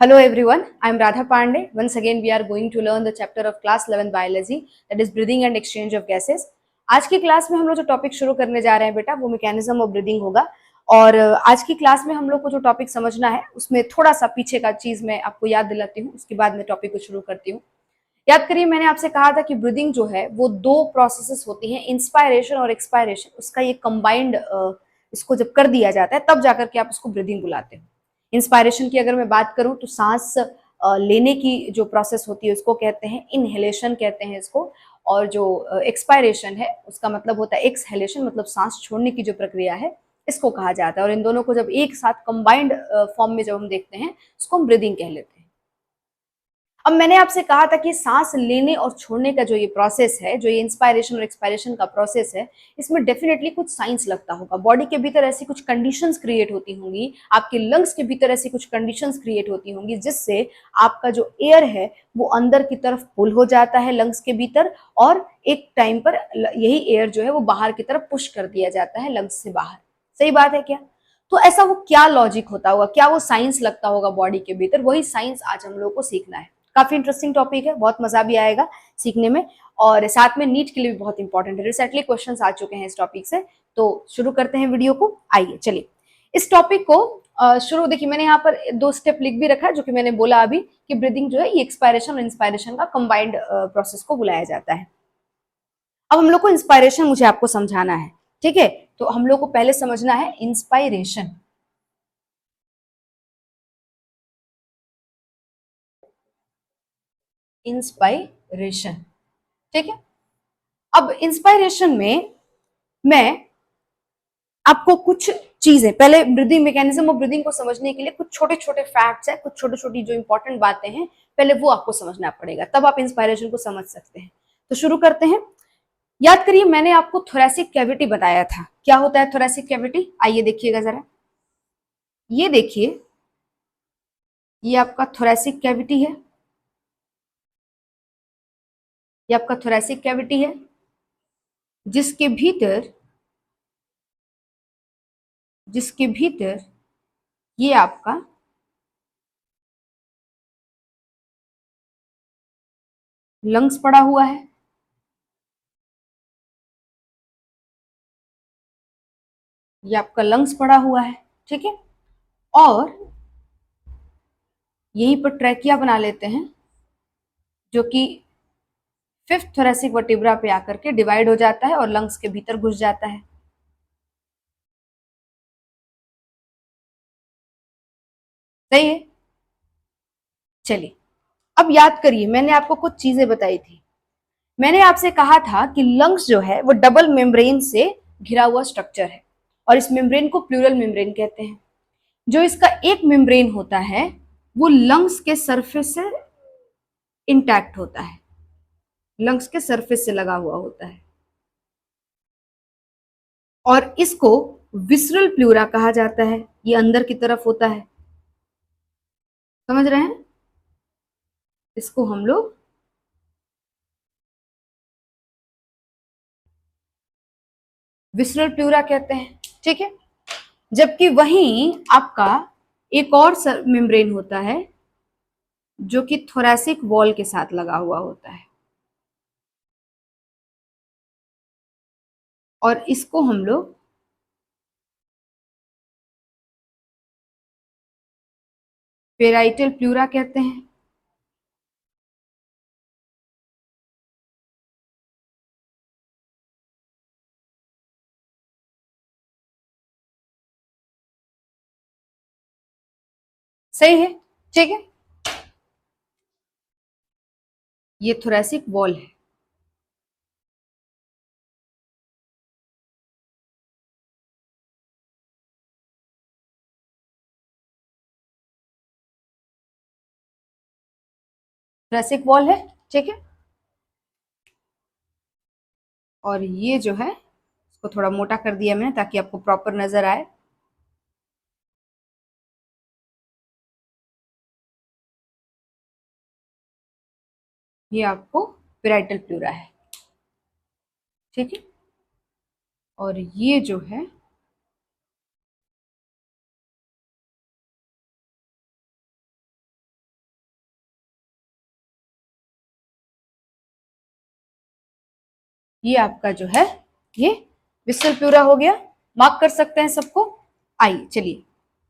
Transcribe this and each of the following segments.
Hello everyone, I am Radha Pandey. Once again, we are going to learn the chapter of class 11 biology, that is breathing and exchange of gases. आज की class में हम लोग जो topic शुरू करने जा रहे हैं बेटा वो मैकेनिज्म ऑफ ब्रीदिंग होगा। और आज की क्लास में हम लोग को जो टॉपिक समझना है उसमें थोड़ा सा पीछे का चीज मैं आपको याद दिलाती हूँ, उसके बाद मैं टॉपिक को शुरू करती हूँ। याद करिए, मैंने आपसे कहा था कि ब्रीदिंग जो है वो दो प्रोसेसेस होती हैं, इंस्पायरेशन और एक्सपायरेशन। उसका ये कंबाइंड इसको जब कर दिया जाता है तब जाकर के आप उसको ब्रीदिंग बुलाते हो। इंस्पायरेशन की अगर मैं बात करूं तो सांस लेने की जो प्रोसेस होती है उसको कहते हैं इनहेलेशन, कहते हैं इसको। और जो एक्सपायरेशन है उसका मतलब होता है एक्सहेलेशन, मतलब सांस छोड़ने की जो प्रक्रिया है इसको कहा जाता है। और इन दोनों को जब एक साथ कंबाइंड फॉर्म में जब हम देखते हैं उसको हम ब्रीदिंग कह लेते हैं। अब मैंने आपसे कहा था कि सांस लेने और छोड़ने का जो ये प्रोसेस है, जो ये इंस्पायरेशन और एक्सपायरेशन का प्रोसेस है, इसमें डेफिनेटली कुछ साइंस लगता होगा। बॉडी के भीतर ऐसी कुछ कंडीशंस क्रिएट होती होंगी, आपके लंग्स के भीतर ऐसी कुछ कंडीशंस क्रिएट होती होंगी जिससे आपका जो एयर है वो अंदर की तरफ पुल हो जाता है लंग्स के भीतर, और एक टाइम पर यही एयर जो है वो बाहर की तरफ पुश कर दिया जाता है लंग्स से बाहर। सही बात है क्या? तो ऐसा वो क्या लॉजिक होता होगा, क्या वो साइंस लगता होगा बॉडी के भीतर, वही साइंस आज हम लोग को सीखना है। काफी इंटरेस्टिंग टॉपिक है, बहुत मजा भी आएगा सीखने में, और साथ में नीट के लिए भी बहुत इंपॉर्टेंट है। रिसेंटली क्वेश्चंस आ चुके हैं इस टॉपिक से। तो शुरू करते हैं वीडियो को, आइए चलिए इस टॉपिक को शुरू। देखिए, मैंने यहाँ पर दो स्टेप लिख भी रखा है, जो कि मैंने बोला अभी कि ब्रीदिंग जो है ये एक्सपायरेशन और इंस्पायरेशन का कंबाइंड प्रोसेस को बुलाया जाता है। अब हम लोग को इंस्पायरेशन मुझे आपको समझाना है, ठीक है? तो हम लोग को पहले समझना है इंस्पायरेशन। इंस्पायरेशन, ठीक है। अब इंस्पायरेशन में मैं आपको कुछ चीजें, पहले ब्रीदिंग मैकेनिज्म ऑफ ब्रीदिंग को समझने के लिए कुछ छोटे छोटे फैक्ट्स हैं, कुछ छोटी छोटी जो इंपॉर्टेंट बातें हैं, पहले वो आपको समझना पड़ेगा, तब आप इंस्पायरेशन को समझ सकते हैं। तो शुरू करते हैं। याद करिए, मैंने आपको थोरैसिक कैविटी बताया था। क्या होता है थोरैसिक कैविटी? आइए देखिएगा जरा, ये देखिए, ये आपका थोरैसिक कैविटी है, ये आपका थोरैसिक कैविटी है जिसके भीतर, जिसके भीतर ये आपका लंग्स पड़ा हुआ है। ये आपका लंग्स पड़ा हुआ है, ठीक है। और यहीं पर ट्रैकिया बना लेते हैं, जो कि फिफ्थ थोरैसिक वर्टिब्रा पे आकर के डिवाइड हो जाता है और लंग्स के भीतर घुस जाता है। सही है। चलिए, अब याद करिए, मैंने आपको कुछ चीजें बताई थी। मैंने आपसे कहा था कि लंग्स जो है वो डबल मेम्ब्रेन से घिरा हुआ स्ट्रक्चर है, और इस मेम्ब्रेन को प्लूरल मेम्ब्रेन कहते हैं। जो इसका एक मेम्ब्रेन होता है वो लंग्स के सरफेस से इंटैक्ट होता है, लंग्स के सरफेस से लगा हुआ होता है, और इसको विसरल प्लूरा कहा जाता है। ये अंदर की तरफ होता है, समझ रहे हैं? इसको हम लोग विसरल प्लूरा कहते हैं, ठीक है। जबकि वहीं आपका एक और मेम्ब्रेन होता है जो कि थोरैसिक वॉल के साथ लगा हुआ होता है, और इसको हम लोग पेराइटल प्लूरा कहते हैं। सही है, ठीक है। ये थोरैसिक वॉल है। थोरैसिक वॉल है, ठीक है। और ये जो है, इसको थोड़ा मोटा कर दिया मैंने ताकि आपको प्रॉपर नजर आए। ये आपको पेराइटल प्लूरा है, ठीक है। और ये जो है ये आपका जो है ये विसरल प्लूरा हो गया, मार्क कर सकते हैं सबको। आइए चलिए,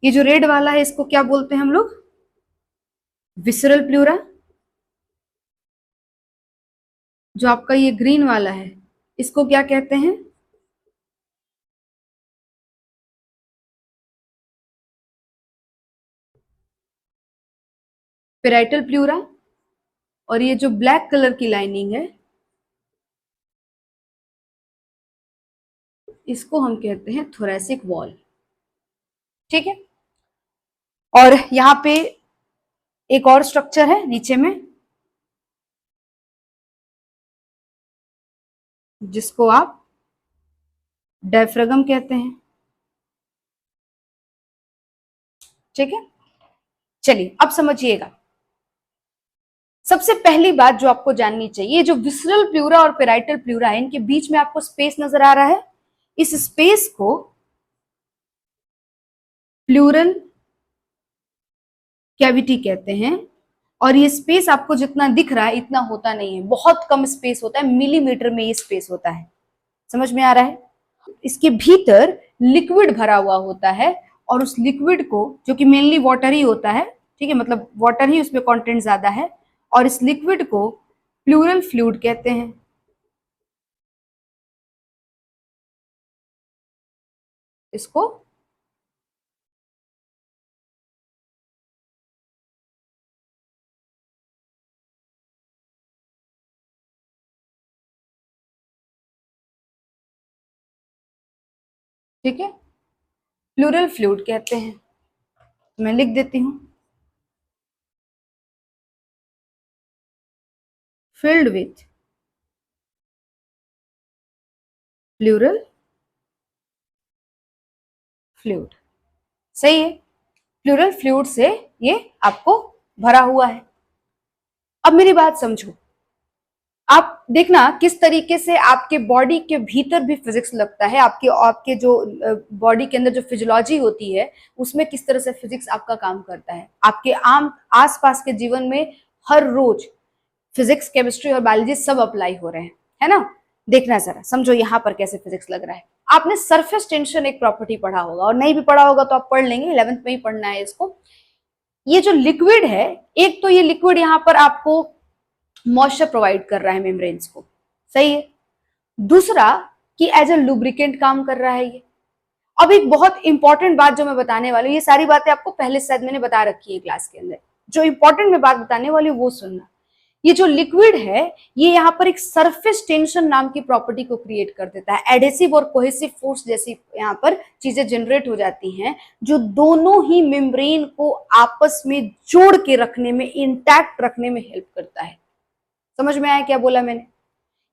ये जो रेड वाला है इसको क्या बोलते हैं हम लोग? Visceral pleura. जो आपका ये ग्रीन वाला है इसको क्या कहते हैं? Parietal pleura. और ये जो ब्लैक कलर की लाइनिंग है इसको हम कहते हैं थोरैसिक वॉल। ठीक है, और यहां पे एक और स्ट्रक्चर है नीचे में जिसको आप डायफ्रागम कहते हैं। ठीक है, चलिए अब समझिएगा। सबसे पहली बात जो आपको जाननी चाहिए, जो विसरल प्लूरा और पेराइटल प्लूरा है इनके बीच में आपको स्पेस नजर आ रहा है, इस स्पेस को प्लूरल कैविटी कहते हैं। और ये स्पेस आपको जितना दिख रहा है इतना होता नहीं है, बहुत कम स्पेस होता है, मिलीमीटर में ये स्पेस होता है। समझ में आ रहा है? इसके भीतर लिक्विड भरा हुआ होता है और उस लिक्विड को, जो कि मेनली वाटर ही होता है, ठीक है, मतलब वाटर ही उसमें कंटेंट ज्यादा है, और इस लिक्विड को प्लूरल फ्लूइड कहते हैं। इसको ठीक है प्लूरल फ्लूइड कहते हैं। मैं लिख देती हूं, filled with प्लूरल फ्लूइड। सही है, प्लूरल फ्लूइड से ये आपको भरा हुआ है। अब मेरी बात समझो, आप देखना किस तरीके से आपके बॉडी के भीतर भी फिजिक्स लगता है। आपके आपके जो बॉडी के अंदर जो फिजियोलॉजी होती है उसमें किस तरह से फिजिक्स आपका काम करता है। आपके आम आसपास के जीवन में हर रोज फिजिक्स, केमिस्ट्री और बायोलॉजी सब अप्लाई हो रहे हैं, है ना? देखना जरा, समझो यहाँ पर कैसे फिजिक्स लग रहा है। आपने सरफेस टेंशन एक प्रॉपर्टी पढ़ा होगा, और नहीं भी पढ़ा होगा तो आप पढ़ लेंगे, 11th में ही पढ़ना है इसको। ये जो लिक्विड है, एक तो ये लिक्विड यहाँ पर आपको मॉइस्चर प्रोवाइड कर रहा है मेम्ब्रेन्स को, सही है। दूसरा कि एज ए लुब्रिकेंट काम कर रहा है ये। अब एक बहुत इंपॉर्टेंट बात जो मैं बताने वाली हूँ, ये सारी बातें आपको पहले शायद मैंने बता रखी है क्लास के अंदर, जो इंपॉर्टेंट मैं बात बताने वाली हूँ वो सुनना। ये जो लिक्विड है ये यहाँ पर एक सरफेस टेंशन नाम की प्रॉपर्टी को क्रिएट कर देता है। एडेसिव और कोहेसिव फोर्स जैसी यहाँ पर चीजें जनरेट हो जाती हैं, जो दोनों ही मेम्ब्रेन को आपस में जोड़ के रखने में, इंटैक्ट रखने में हेल्प करता है। समझ में आया क्या बोला मैंने?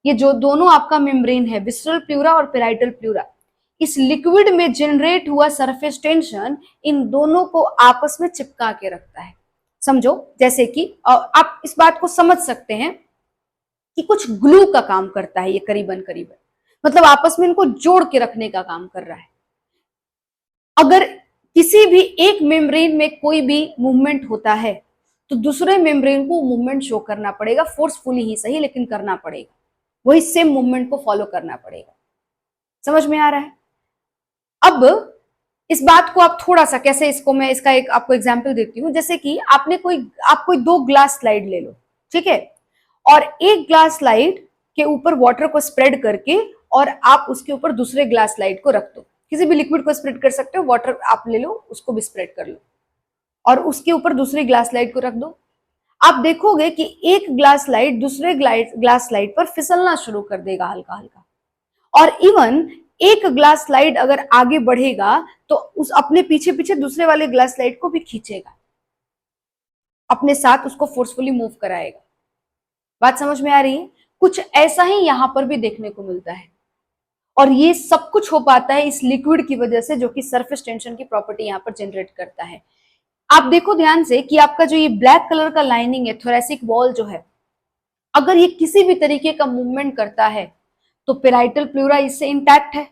ये जो दोनों आपका मेम्ब्रेन है, विसरल प्लूरा और पेराइटल प्लूरा, इस लिक्विड में जनरेट हुआ सरफेस टेंशन इन दोनों को आपस में चिपका के रखता है। समझो, जैसे कि आप इस बात को समझ सकते हैं कि कुछ ग्लू का काम करता है ये, करीबन करीबन, मतलब आपस में इनको जोड़ के रखने का काम कर रहा है। अगर किसी भी एक मेम्ब्रेन में कोई भी मूवमेंट होता है तो दूसरे मेम्ब्रेन को मूवमेंट शो करना पड़ेगा, फोर्सफुली ही सही लेकिन करना पड़ेगा, वही सेम मूवमेंट को फॉलो करना पड़ेगा। समझ में आ रहा है? अब इस बात को आप थोड़ा सा कैसे, इसको मैं इसका एक आपको एग्जांपल देती हूँ। जैसे कि आप कोई 2 ग्लास स्लाइड ले लो, ठीक है, और एक ग्लास स्लाइड के ऊपर वाटर को स्प्रेड करके और आप उसके ऊपर दूसरे ग्लास स्लाइड को रख दो। किसी भी लिक्विड को स्प्रेड कर सकते हो, वाटर आप ले लो, उसको भी स्प्रेड कर लो और उसके ऊपर दूसरी ग्लास स्लाइड को रख दो। आप देखोगे कि एक ग्लास स्लाइड दूसरे ग्लास स्लाइड पर फिसलना शुरू कर देगा हल्का हल्का, और इवन एक ग्लास स्लाइड अगर आगे बढ़ेगा तो उस अपने पीछे पीछे दूसरे वाले ग्लास स्लाइड को भी खींचेगा, अपने साथ उसको फोर्सफुली मूव कराएगा। बात समझ में आ रही है? कुछ ऐसा ही यहां पर भी देखने को मिलता है, और ये सब कुछ हो पाता है इस लिक्विड की वजह से, जो कि सरफेस टेंशन की प्रॉपर्टी यहां पर जनरेट करता है। आप देखो ध्यान से कि आपका जो ये ब्लैक कलर का लाइनिंग है, थोरैसिक वॉल जो है, अगर ये किसी भी तरीके का मूवमेंट करता है तो पेराइटल प्लूरा इससे इंटैक्ट है,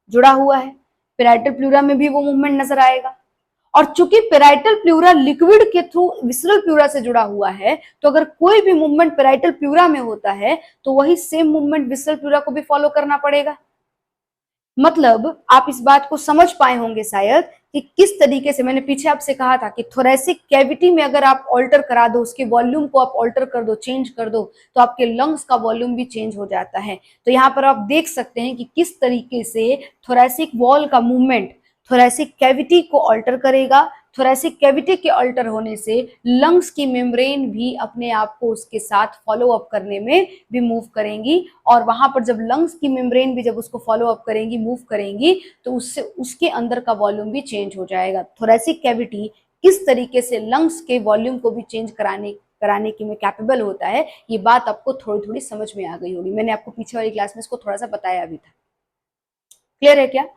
जुड़ा हुआ है, पेराइटल प्लूरा में भी वो मूवमेंट नजर आएगा। और चूंकि पेराइटल प्लूरा लिक्विड के थ्रू विसरल प्लूरा से जुड़ा हुआ है, तो अगर कोई भी मूवमेंट पेराइटल प्लूरा में होता है तो वही सेम मूवमेंट विसरल प्लूरा को भी फॉलो करना पड़ेगा। मतलब आप इस बात को समझ पाए होंगे शायद कि किस तरीके से मैंने पीछे आपसे कहा था कि थोरेसिक कैविटी में अगर आप ऑल्टर करा दो, उसके वॉल्यूम को आप ऑल्टर कर दो, चेंज कर दो, तो आपके लंग्स का वॉल्यूम भी चेंज हो जाता है। तो यहाँ पर आप देख सकते हैं कि किस तरीके से थोरेसिक वॉल का मूवमेंट थोरेसिक कैविटी को ऑल्टर करेगा। थोरेसिक कैविटी के अल्टर होने से लंग्स की मेम्ब्रेन भी अपने आप को उसके साथ फॉलो अप करने में भी मूव करेंगी, और वहां पर जब लंग्स की मेम्ब्रेन भी जब उसको फॉलो अप करेंगी, मूव करेंगी, तो उससे उसके अंदर का वॉल्यूम भी चेंज हो जाएगा। थोरेसिक कैविटी किस तरीके से लंग्स के वॉल्यूम को भी चेंज कराने की में कैपेबल होता है, ये बात आपको थोड़ी थोड़ी समझ में आ गई होगी। मैंने आपको पीछे वाली क्लास में इसको थोड़ा सा बताया भी था। क्लियर है क्या?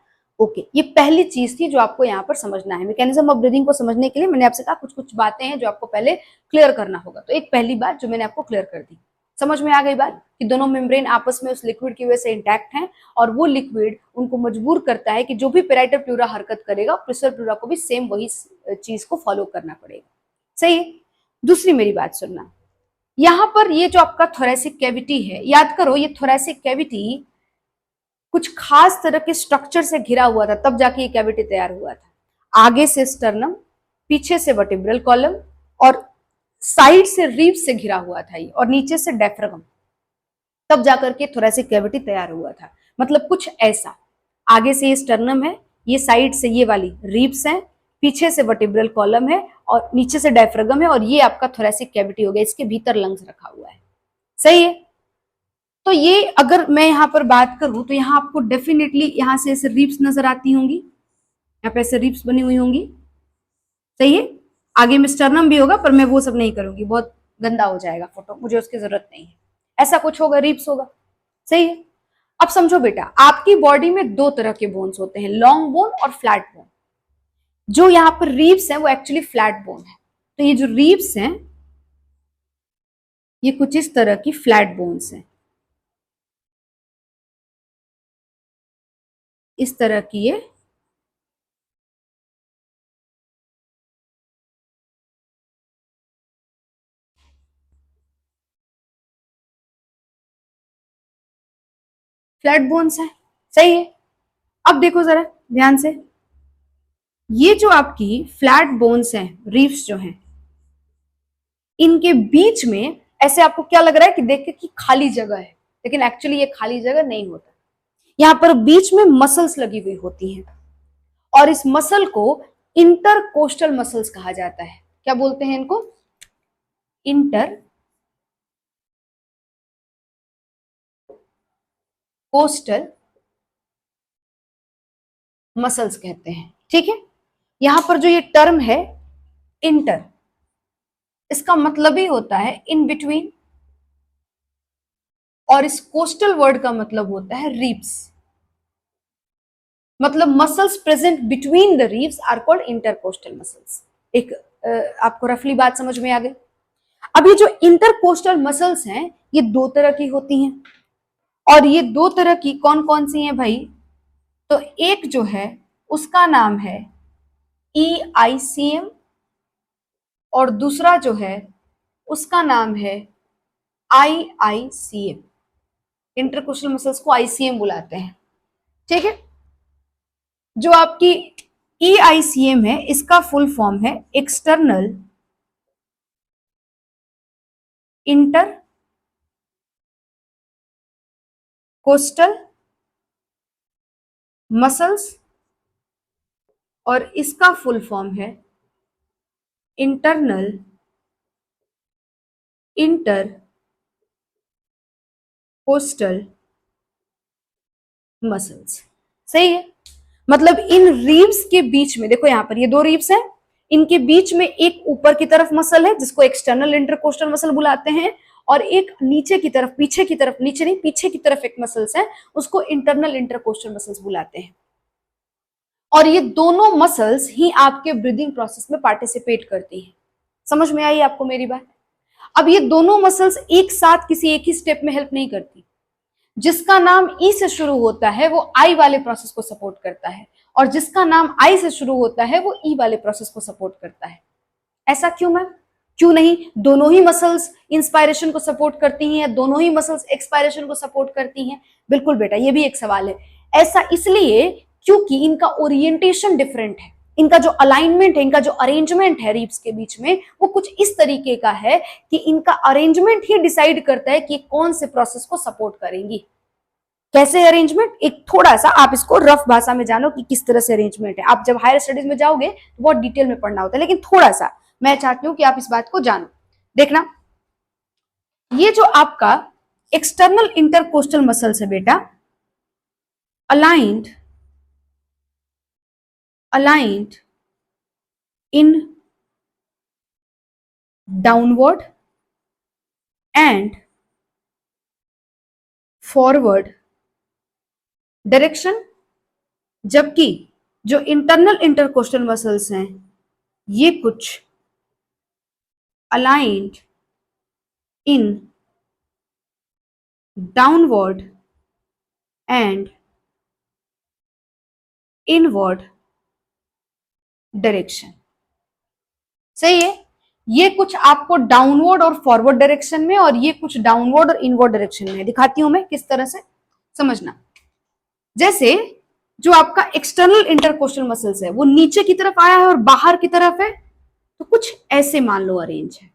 ओके, ये पहली चीज थी जो आपको यहाँ पर समझना है। मैकेनिज्म ऑफ ब्रीदिंग को समझने के लिए मैंने आपसे कहा कुछ कुछ बातें हैं जो आपको पहले क्लियर करना होगा। तो एक पहली बात जो मैंने आपको क्लियर कर दी, समझ में आ गई बात कि दोनों मेम्ब्रेन आपस में उस लिक्विड की वजह से इंटैक्ट हैं, और वो लिक्विड उनको मजबूर करता है कि जो भी पेराइटल प्लूरा हरकत करेगा, प्रेशर प्लूरा को भी सेम वही चीज को फॉलो करना पड़ेगा। सही है? दूसरी मेरी बात सुनना, यहाँ पर ये जो आपका थोरेसिक कैविटी है, याद करो ये थोरेसिक कैविटी कुछ खास तरह के स्ट्रक्चर से घिरा हुआ था, तब जाके ये कैविटी तैयार हुआ था। आगे से स्टर्नम, पीछे से वर्टिब्रल कॉलम, और साइड से रीब्स से घिरा हुआ था ये, और नीचे से डायफ्रागम, तब जाकर के थोरेसिक कैविटी तैयार हुआ था। मतलब कुछ ऐसा, आगे से ये स्टर्नम है, ये साइड से ये वाली रीब्स है, पीछे से वर्टिब्रल कॉलम है, और नीचे से डायफ्रागम है, और ये आपका थोरेसिक कैविटी हो गया। इसके भीतर लंग्स रखा हुआ है। सही है? तो ये अगर मैं यहाँ पर बात करूं तो यहाँ आपको डेफिनेटली यहाँ से ऐसे रिप्स नजर आती होंगी, यहाँ पे ऐसे रिप्स बनी हुई होंगी। सही है? आगे में स्टर्नम भी होगा, पर मैं वो सब नहीं करूंगी, बहुत गंदा हो जाएगा फोटो, मुझे उसकी जरूरत नहीं है। ऐसा कुछ होगा, रिप्स होगा। सही है? अब समझो बेटा, आपकी बॉडी में दो तरह के बोन्स होते हैं, लॉन्ग बोन और फ्लैट बोन। जो यहाँ पर रिप्स है वो एक्चुअली फ्लैट बोन है। तो ये जो रिप्स हैं ये कुछ इस तरह की फ्लैट बोन्स हैं, इस तरह की ये फ्लैट बोन्स है। सही है? अब देखो जरा ध्यान से, ये जो आपकी फ्लैट बोन्स हैं, रीफ्स जो हैं, इनके बीच में ऐसे आपको क्या लग रहा है कि देख के कि खाली जगह है, लेकिन एक्चुअली ये खाली जगह नहीं होता। यहां पर बीच में मसल्स लगी हुई होती हैं, और इस मसल को इंटरकोस्टल मसल्स कहा जाता है। क्या बोलते हैं इनको? इंटर कोस्टल मसल्स कहते हैं। ठीक है? यहां पर जो ये टर्म है इंटर, इसका मतलब ही होता है इन बिटवीन, और इस कोस्टल वर्ड का मतलब होता है रीब्स। मतलब muscles present between the ribs are called intercostal muscles. एक आपको रफली बात समझ में आ गई? अब ये जो इंटरकोस्टल मसल्स हैं ये दो तरह की होती हैं, और ये दो तरह की कौन कौन सी हैं भाई? तो एक जो है उसका नाम है EICM, और दूसरा जो है उसका नाम है IICM। इंटरकोस्टल मसल्स को ICM बुलाते हैं। ठीक है? जो आपकी EICM है इसका फुल फॉर्म है एक्सटर्नल इंटर कोस्टल मसल्स, और इसका फुल फॉर्म है इंटरनल इंटर कोस्टल मसल्स। सही है? मतलब इन रीब्स के बीच में देखो, यहां पर ये दो रीब्स हैं, इनके बीच में एक ऊपर की तरफ मसल है जिसको एक्सटर्नल इंटरकोस्टल मसल बुलाते हैं, और एक नीचे की तरफ, पीछे की तरफ, नीचे नहीं पीछे की तरफ एक मसल्स है, उसको इंटरनल इंटरकोस्टल मसल्स बुलाते हैं। और ये दोनों मसल्स ही आपके ब्रीदिंग प्रोसेस में पार्टिसिपेट करती हैं। समझ में आई आपको मेरी बात? अब ये दोनों मसल्स एक साथ किसी एक ही स्टेप में हेल्प नहीं करती। जिसका नाम ई से शुरू होता है वो आई वाले प्रोसेस को सपोर्ट करता है, और जिसका नाम आई से शुरू होता है वो ई वाले प्रोसेस को सपोर्ट करता है। ऐसा क्यों मैम? क्यों नहीं? दोनों ही मसल्स इंस्पायरेशन को सपोर्ट करती हैं या दोनों ही मसल्स एक्सपायरेशन को सपोर्ट करती हैं? बिल्कुल बेटा, ये भी एक सवाल है। ऐसा इसलिए क्योंकि इनका ओरिएंटेशन डिफरेंट है, इनका जो अलाइनमेंट है, इनका जो अरेंजमेंट है रिब्स के बीच में, वो कुछ इस तरीके का है कि इनका अरेंजमेंट ही डिसाइड करता है कि कौन से प्रोसेस को सपोर्ट करेंगी। कैसे अरेंजमेंट? एक थोड़ा सा आप इसको रफ भाषा में जानो कि किस तरह से अरेंजमेंट है। आप जब हायर स्टडीज में जाओगे तो बहुत डिटेल में पढ़ना होता है, लेकिन थोड़ा सा मैं चाहती हूं कि आप इस बात को जानो। देखना, ये जो आपका एक्सटर्नल इंटरकोस्टल मसल्स है बेटा, aligned in downward and forward direction, जबकि जो इंटरनल इंटरकोस्टल मसल्स हैं ये कुछ aligned in downward and inward direction. सही है? ये कुछ आपको डाउनवर्ड और फॉरवर्ड डायरेक्शन में और ये कुछ डाउनवर्ड और इनवर्ड डायरेक्शन में। दिखाती हूं मैं किस तरह से, समझना। जैसे जो आपका एक्सटर्नल इंटरकोस्टल मसल्स है वो नीचे की तरफ आया है और बाहर की तरफ है, तो कुछ ऐसे मान लो अरेंज है।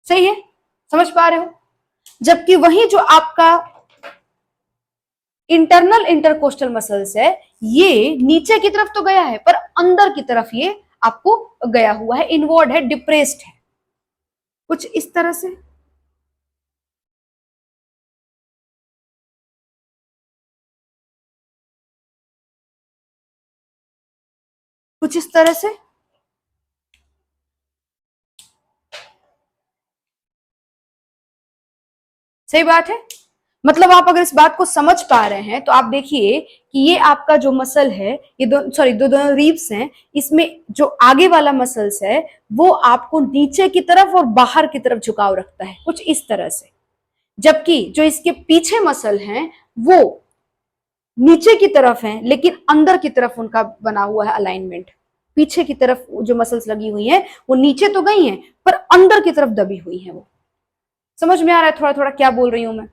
सही है? समझ पा रहे हो? जबकि वही जो आपका इंटरनल इंटरकोस्टल मसल्स है ये नीचे की तरफ तो गया है पर अंदर की तरफ ये आपको गया हुआ है, इनवर्ड है, डिप्रेस्ड है, कुछ इस तरह से। कुछ इस तरह से। सही बात है? मतलब आप अगर इस बात को समझ पा रहे हैं तो आप देखिए कि ये आपका जो मसल है, ये दोनों रिब्स हैं, इसमें जो आगे वाला मसल्स है वो आपको नीचे की तरफ और बाहर की तरफ झुकाव रखता है, कुछ इस तरह से। जबकि जो इसके पीछे मसल हैं वो नीचे की तरफ हैं लेकिन अंदर की तरफ उनका बना हुआ है अलाइनमेंट। पीछे की तरफ जो मसल्स लगी हुई हैं वो नीचे तो गई हैं पर अंदर की तरफ दबी हुई हैं। वो समझ में आ रहा है थोड़ा थोड़ा क्या बोल रही हूं मैं?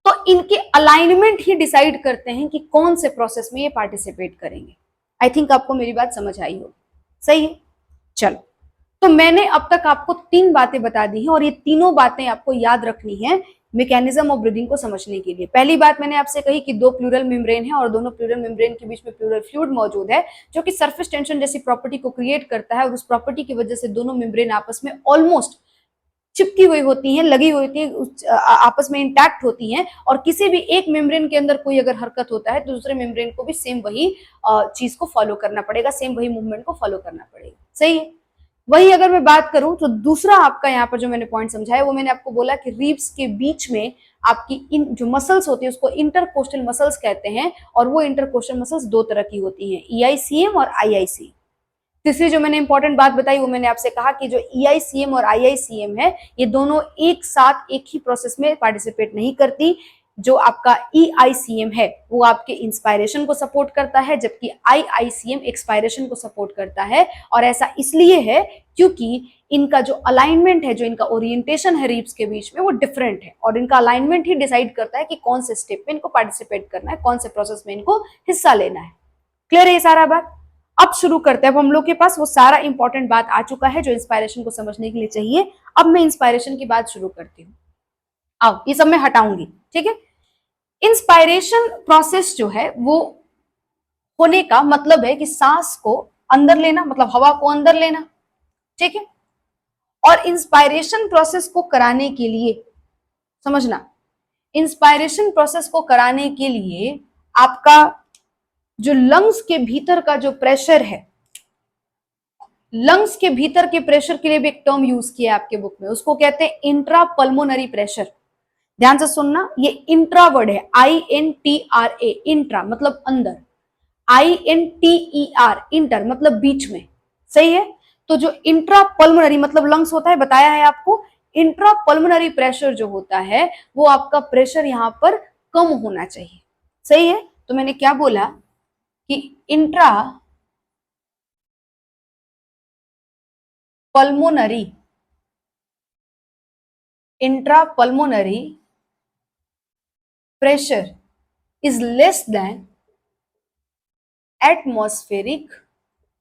तो इनके अलाइनमेंट ही डिसाइड करते हैं कि कौन से प्रोसेस में ये पार्टिसिपेट करेंगे। आई थिंक आपको मेरी बात समझ आई होगी। सही है? चलो, तो मैंने अब तक आपको 3 बातें बता दी हैं और ये तीनों बातें आपको याद रखनी है मैकेनिज्म ऑफ ब्रीदिंग को समझने के लिए। पहली बात मैंने आपसे कही कि 2 प्लूरल मेम्ब्रेन है और दोनों प्लूरल मेम्ब्रेन के बीच में प्लूरल फ्लूइड मौजूद है जो कि सरफेस टेंशन जैसी प्रॉपर्टी को क्रिएट करता है और उस प्रॉपर्टी की वजह से दोनों मेम्ब्रेन आपस में ऑलमोस्ट चिपकी हुई होती हैं, लगी हुई होती है, आपस में इंटैक्ट होती हैं। और किसी भी एक मेम्ब्रेन के अंदर कोई अगर हरकत होता है तो दूसरे मेम्ब्रेन को भी सेम वही चीज को फॉलो करना पड़ेगा, सेम वही मूवमेंट को फॉलो करना पड़ेगा। सही है? वही अगर मैं बात करूं तो दूसरा आपका यहाँ पर जो मैंने पॉइंट समझाया वो मैंने आपको बोला कि रिब्स के बीच में आपकी इन जो मसल्स होती है उसको इंटरकोस्टल मसल्स कहते हैं और वो इंटरकोस्टल मसल्स 2 तरह की होती हैं, EICM और IIC। तीसरी जो मैंने इंपॉर्टेंट बात बताई वो मैंने आपसे कहा कि जो EICM और IICM है ये दोनों एक साथ एक ही प्रोसेस में पार्टिसिपेट नहीं करती। जो आपका EICM है वो आपके इंस्पायरेशन को सपोर्ट करता है जबकि IICM एक्सपायरेशन को सपोर्ट करता है। और ऐसा इसलिए है क्योंकि इनका जो अलाइनमेंट है, जो इनका ओरिएंटेशन है रिब्स के बीच में वो डिफरेंट है और इनका अलाइनमेंट ही डिसाइड करता है कि कौन से स्टेप में इनको पार्टिसिपेट करना है, कौन से प्रोसेस में इनको हिस्सा लेना है। क्लियर है ये सारा बात? अब शुरू करते हैं। अब हम लोग के पास वो सारा इंपॉर्टेंट बात आ चुका है जो इंस्पायरेशन को समझने के लिए चाहिए। अब मैं इंस्पायरेशन की बात शुरू करती हूँ। आओ, ये सब मैं हटाऊंगी, ठीक है? इंस्पायरेशन प्रोसेस जो है वो होने का मतलब है कि सांस को अंदर लेना, मतलब हवा को अंदर लेना, ठीक है? और इंस्पायरेशन प्रोसेस को कराने के लिए, समझना, इंस्पायरेशन प्रोसेस को कराने के लिए आपका जो लंग्स के भीतर का जो प्रेशर है, लंग्स के भीतर के प्रेशर के लिए भी एक टर्म यूज किया है आपके बुक में, उसको कहते हैं इंट्रा पल्मोनरी प्रेशर। ध्यान से सुनना, ये इंट्रा वर्ड है, INTRA, इंट्रा मतलब अंदर, INTER इंटर मतलब बीच में। सही है? तो जो इंट्रा पल्मोनरी मतलब लंग्स होता है, बताया है आपको, इंट्रा पल्मोनरी प्रेशर जो होता है वो आपका प्रेशर यहाँ पर कम होना चाहिए। सही है, तो मैंने क्या बोला कि intra pulmonary pressure is less than atmospheric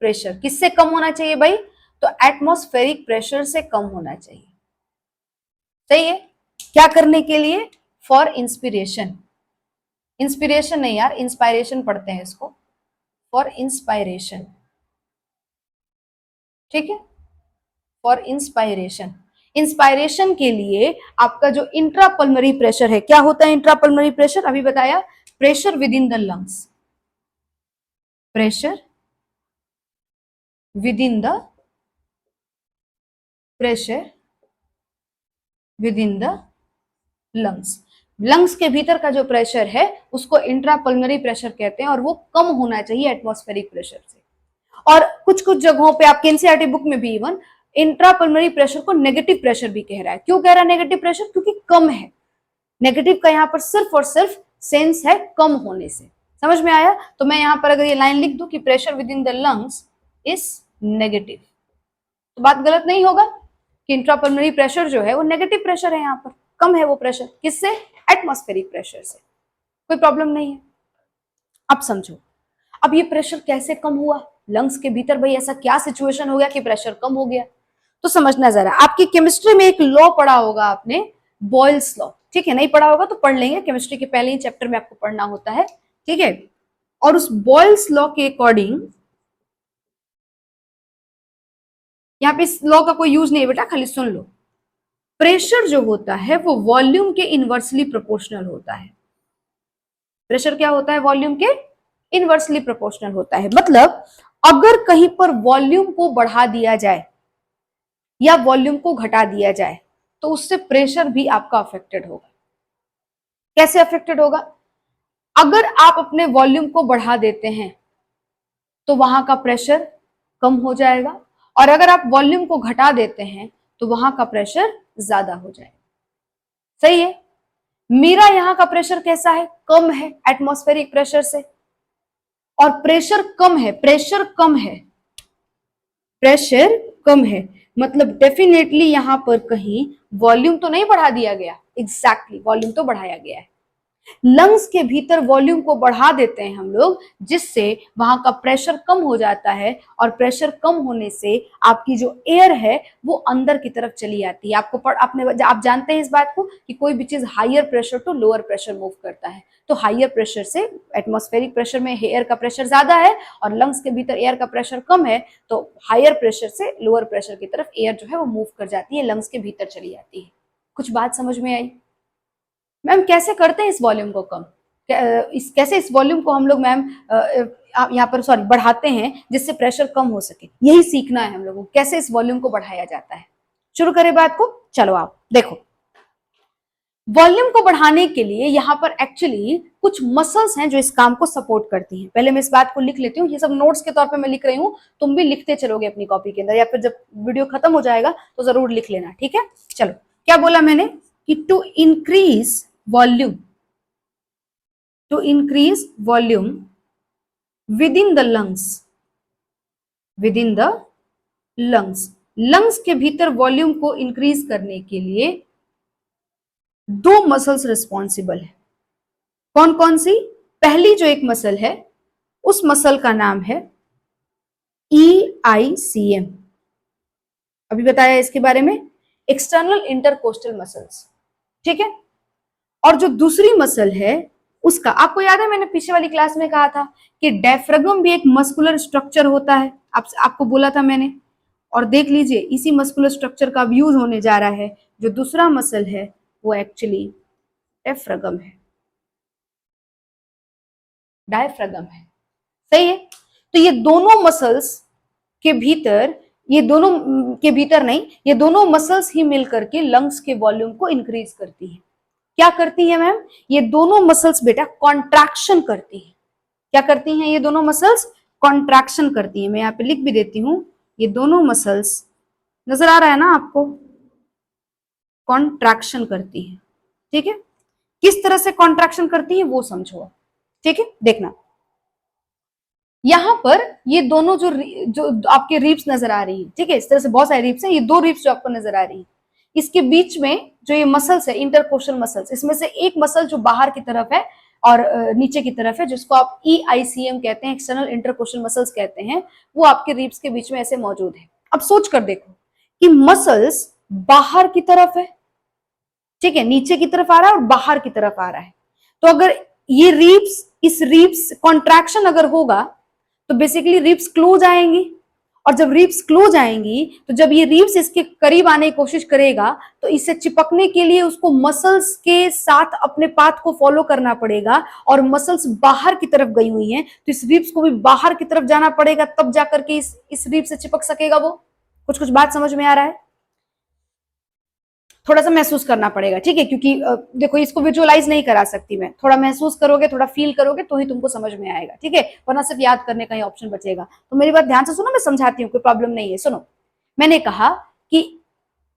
pressure. किससे कम होना चाहिए भाई? तो एटमॉस्फेरिक प्रेशर से कम होना चाहिए। सही है, क्या करने के लिए? फॉर इंस्पिरेशन, इंस्पिरेशन नहीं यार, इंस्पायरेशन पढ़ते हैं इसको, फॉर इंस्पायरेशन। ठीक है, फॉर इंस्पायरेशन, इंस्पायरेशन के लिए आपका जो इंट्रापल्मरी प्रेशर है, क्या होता है इंट्रापल्मरी प्रेशर? अभी बताया, pressure with in the lungs, pressure with in the pressure with in the lungs. Lungs के भीतर का जो प्रेशर है उसको इंट्रापल्मरी प्रेशर कहते हैं और वो कम होना चाहिए एटमॉस्फेरिक प्रेशर से। और कुछ कुछ जगहों पे आपके एनसीईआरटी बुक में भी इवन इंट्रापल्मरी प्रेशर को नेगेटिव प्रेशर भी कह रहा है। क्यों कह रहा है नेगेटिव प्रेशर? क्योंकि कम है। नेगेटिव का यहाँ पर सिर्फ और सिर्फ सेंस है कम होने से। समझ में आया? तो मैं यहाँ पर अगर ये लाइन लिख दूं कि pressure with in the lungs is negative, तो बात गलत नहीं होगा कि इंट्रापल्मोनरी प्रेशर जो है वो नेगेटिव प्रेशर है, यहाँ पर कम है वो प्रेशर। किससे? एटमॉस्फेरिक प्रेशर से। कोई प्रॉब्लम नहीं है। अब समझो, अब ये प्रेशर कैसे कम हुआ लंग्स के भीतर? भाई ऐसा क्या सिचुएशन हो गया कि प्रेशर कम हो गया? तो समझना जरा, आपकी केमिस्ट्री में एक लॉ पढ़ा होगा आपने, बॉयल्स लॉ। ठीक है, नहीं पढ़ा होगा तो पढ़ लेंगे, केमिस्ट्री के पहले ही चैप्टर में आपको पढ़ना होता है। ठीक है, और उस बॉयल्स लॉ के अकॉर्डिंग, यहाँ पे इस लॉ का कोई यूज नहीं है बेटा, खाली सुन लो। प्रेशर जो होता है वो वॉल्यूम के इनवर्सली प्रोपोर्शनल होता है। प्रेशर क्या होता है? वॉल्यूम के इनवर्सली प्रोपोर्शनल होता है। मतलब अगर कहीं पर वॉल्यूम को बढ़ा दिया जाए या वॉल्यूम को घटा दिया जाए तो उससे प्रेशर भी आपका अफेक्टेड होगा। कैसे अफेक्टेड होगा? अगर आप अपने वॉल्यूम को बढ़ा देते हैं तो वहां का प्रेशर कम हो जाएगा, और अगर आप वॉल्यूम को घटा देते हैं तो वहां का प्रेशर ज्यादा हो जाएगा। सही है, मेरा यहां का प्रेशर कैसा है? कम है एटमॉस्फेरिक प्रेशर से, और प्रेशर कम है, प्रेशर कम है, प्रेशर कम है, मतलब डेफिनेटली यहां पर कहीं वॉल्यूम तो नहीं बढ़ा दिया गया। एग्जैक्टली वॉल्यूम तो बढ़ाया गया है। लंग्स के भीतर वॉल्यूम को बढ़ा देते हैं हम लोग, जिससे वहां का प्रेशर कम हो जाता है, और प्रेशर कम होने से आपकी जो एयर है वो अंदर की तरफ चली आती है। आप जानते हैं इस बात को कि कोई भी चीज higher pressure to lower pressure move करता है। तो हायर प्रेशर से, एटमॉस्फेरिक प्रेशर में एयर का प्रेशर ज्यादा है और लंग्स के भीतर एयर का प्रेशर कम है, तो हायर प्रेशर से लोअर प्रेशर की तरफ एयर जो है वो मूव कर जाती है, लंग्स के भीतर चली जाती है। कुछ बात समझ में आई? मैम कैसे करते हैं इस वॉल्यूम को कम? कैसे इस वॉल्यूम को हम लोग मैम यहाँ पर बढ़ाते हैं जिससे प्रेशर कम हो सके? यही सीखना है हम लोगों को, कैसे इस वॉल्यूम को बढ़ाया जाता है। शुरू करें बात को। चलो आप देखो, वॉल्यूम को बढ़ाने के लिए यहाँ पर एक्चुअली कुछ मसल्स हैं जो इस काम को सपोर्ट करती हैं। पहले मैं इस बात को लिख लेती हूँ, ये सब नोट्स के तौर पे मैं लिख रही हूँ, तुम भी लिखते चलोगे अपनी कॉपी के अंदर, या फिर जब वीडियो खत्म हो जाएगा तो जरूर लिख लेना। ठीक है, चलो क्या बोला मैंने कि to increase volume, to increase volume within the lungs, within the lungs, lungs के भीतर वॉल्यूम को इंक्रीज करने के लिए दो मसल्स रिस्पॉन्सिबल है। कौन कौन सी? पहली जो एक मसल है उस मसल का नाम है EICM, अभी बताया इसके बारे में, एक्सटर्नल इंटरकोस्टल मसल्स। ठीक है, और जो दूसरी मसल है उसका आपको याद है, मैंने पीछे वाली क्लास में कहा था कि डायफ्रागम भी एक मस्कुलर स्ट्रक्चर होता है, आपको बोला था मैंने। और देख लीजिए इसी मस्कुलर स्ट्रक्चर का अब यूज होने जा रहा है। जो दूसरा मसल है वो एक्चुअली डायफ्रागम है, डायफ्रागम है। सही है, तो ये दोनों मसल्स के भीतर, ये दोनों के भीतर नहीं, ये दोनों मसल्स ही मिलकर के लंग्स के वॉल्यूम को इंक्रीज करती है। क्या करती है मैम? ये दोनों मसल्स बेटा कॉन्ट्रैक्शन करती है। क्या करती हैं ये दोनों मसल्स? कॉन्ट्रैक्शन करती है। मैं यहाँ पे लिख भी देती हूँ, ये दोनों मसल्स, नजर आ रहा है ना आपको? कॉन्ट्रैक्शन करती है, ठीक है। किस तरह से कॉन्ट्रैक्शन करती है वो समझो, ठीक है। देखना यहां पर ये दोनों जो आपके रिप्स नजर आ रही है, ठीक है, इस तरह से बहुत सारे रिप्स हैं, ये दो रिप्स जो आपको नजर आ रही है, इसके बीच में जो ये मसल्स है इंटरकोशल मसल्स, इसमें से एक मसल जो बाहर की तरफ है और नीचे की तरफ है, जिसको आप EICM कहते हैं, एक्सटर्नल इंटरकोशल मसल्स कहते हैं, वो आपके रिप्स के बीच में ऐसे मौजूद है। अब सोच कर देखो कि मसल्स बाहर की तरफ है, ठीक है, नीचे की तरफ आ रहा है और बाहर की तरफ आ रहा है, तो अगर ये रिप्स, इस रिप्स कॉन्ट्रैक्शन अगर होगा तो बेसिकली रिप्स क्लोज आएंगी, और जब रिप्स क्लोज आएंगी तो जब ये रिप्स इसके करीब आने की कोशिश करेगा तो इससे चिपकने के लिए उसको मसल्स के साथ अपने पाथ को फॉलो करना पड़ेगा, और मसल्स बाहर की तरफ गई हुई हैं तो इस रिप्स को भी बाहर की तरफ जाना पड़ेगा, तब जाकर के इस रिप से चिपक सकेगा वो। कुछ कुछ बात समझ में आ रहा है? थोड़ा सा महसूस करना पड़ेगा, ठीक है, क्योंकि देखो इसको विजुअलाइज नहीं करा सकती मैं, थोड़ा महसूस करोगे, थोड़ा फील करोगे तो ही तुमको समझ में आएगा, ठीक है, वरना सिर्फ याद करने का ही ऑप्शन बचेगा। तो मेरी बात ध्यान से सुनो, मैं समझाती हूँ, कोई प्रॉब्लम नहीं है। सुनो, मैंने कहा कि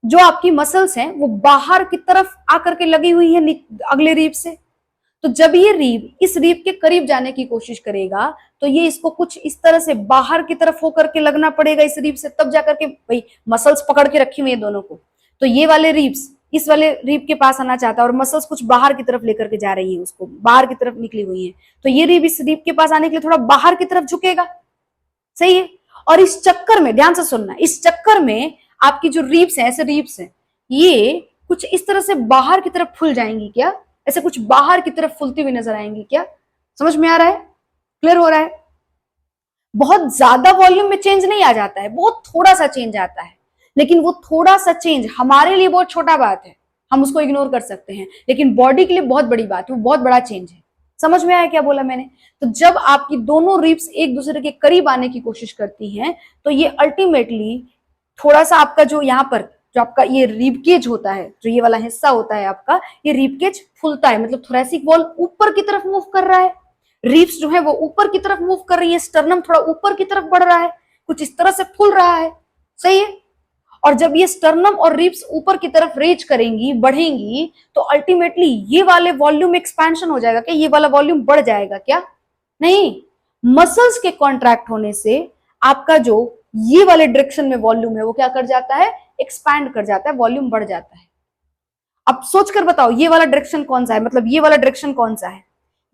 जो आपकी मसल्स हैं वो बाहर की तरफ आकर के लगी हुई है अगले रीप से, तो जब ये रीप इस रीप के करीब जाने की कोशिश करेगा तो ये इसको कुछ इस तरह से बाहर की तरफ होकर के लगना पड़ेगा इस रीप से, तब जाकर के भाई मसल्स पकड़ के रखी हुई है दोनों को, तो ये वाले रीप्स इस वाले रीप के पास आना चाहता है और मसल्स कुछ बाहर की तरफ लेकर के जा रही है, उसको बाहर की तरफ निकली हुई है, तो ये रीप इस रीप के पास आने के लिए थोड़ा बाहर की तरफ झुकेगा, सही है। और इस चक्कर में ध्यान से सुनना, इस चक्कर में आपकी जो रीप्स है, ऐसे रीप्स है, ये कुछ इस तरह से बाहर की तरफ फूल जाएंगी क्या, ऐसे कुछ बाहर की तरफ फूलती हुई नजर आएंगी क्या? समझ में आ रहा है? क्लियर हो रहा है? बहुत ज्यादा वॉल्यूम में चेंज नहीं आ जाता है, बहुत थोड़ा सा चेंज आता है, लेकिन वो थोड़ा सा चेंज हमारे लिए बहुत छोटा बात है, हम उसको इग्नोर कर सकते हैं, लेकिन बॉडी के लिए बहुत बड़ी बात है, वो बहुत बड़ा चेंज है। समझ में आया क्या बोला मैंने? तो जब आपकी दोनों रिप्स एक दूसरे के करीब आने की कोशिश करती हैं तो ये अल्टीमेटली थोड़ा सा आपका जो यहाँ पर जो आपका ये रिबकेज होता है, जो ये वाला हिस्सा होता है आपका, ये रिबकेज फुलता है, मतलब थोरेसिक वॉल ऊपर की तरफ मूव कर रहा है, रिप्स जो है वो ऊपर की तरफ मूव कर रही है, स्टर्नम थोड़ा ऊपर की तरफ बढ़ रहा है, कुछ इस तरह से फूल रहा है, सही है। और जब ये स्टर्नम और रिप्स ऊपर की तरफ रेज करेंगी, बढ़ेंगी, तो अल्टीमेटली ये वाले वॉल्यूम एक्सपेंशन हो जाएगा क्या, ये वाला वॉल्यूम बढ़ जाएगा क्या? नहीं, मसल्स के कॉन्ट्रैक्ट होने से आपका जो ये वाले डायरेक्शन में वॉल्यूम है वो क्या कर जाता है, एक्सपैंड कर जाता है, वॉल्यूम बढ़ जाता है। अब सोच कर बताओ ये वाला डायरेक्शन कौन सा है, मतलब ये वाला डायरेक्शन कौन सा है?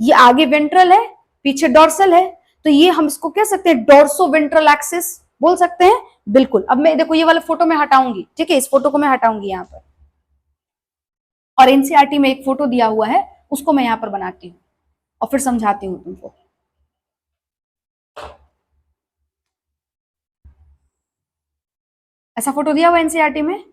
ये आगे वेंट्रल है, पीछे डॉर्सल है, तो ये हम इसको कह सकते हैं डोर्सो वेंट्रल एक्सिस बोल सकते हैं। बिल्कुल। अब मैं देखो ये वाला फोटो में हटाऊंगी, ठीक है, इस फोटो को मैं हटाऊंगी यहाँ पर, और एनसीईआरटी में एक फोटो दिया हुआ है उसको मैं यहाँ पर बनाती हूँ और फिर समझाती हूँ तुमको। ऐसा फोटो दिया हुआ एनसीईआरटी में?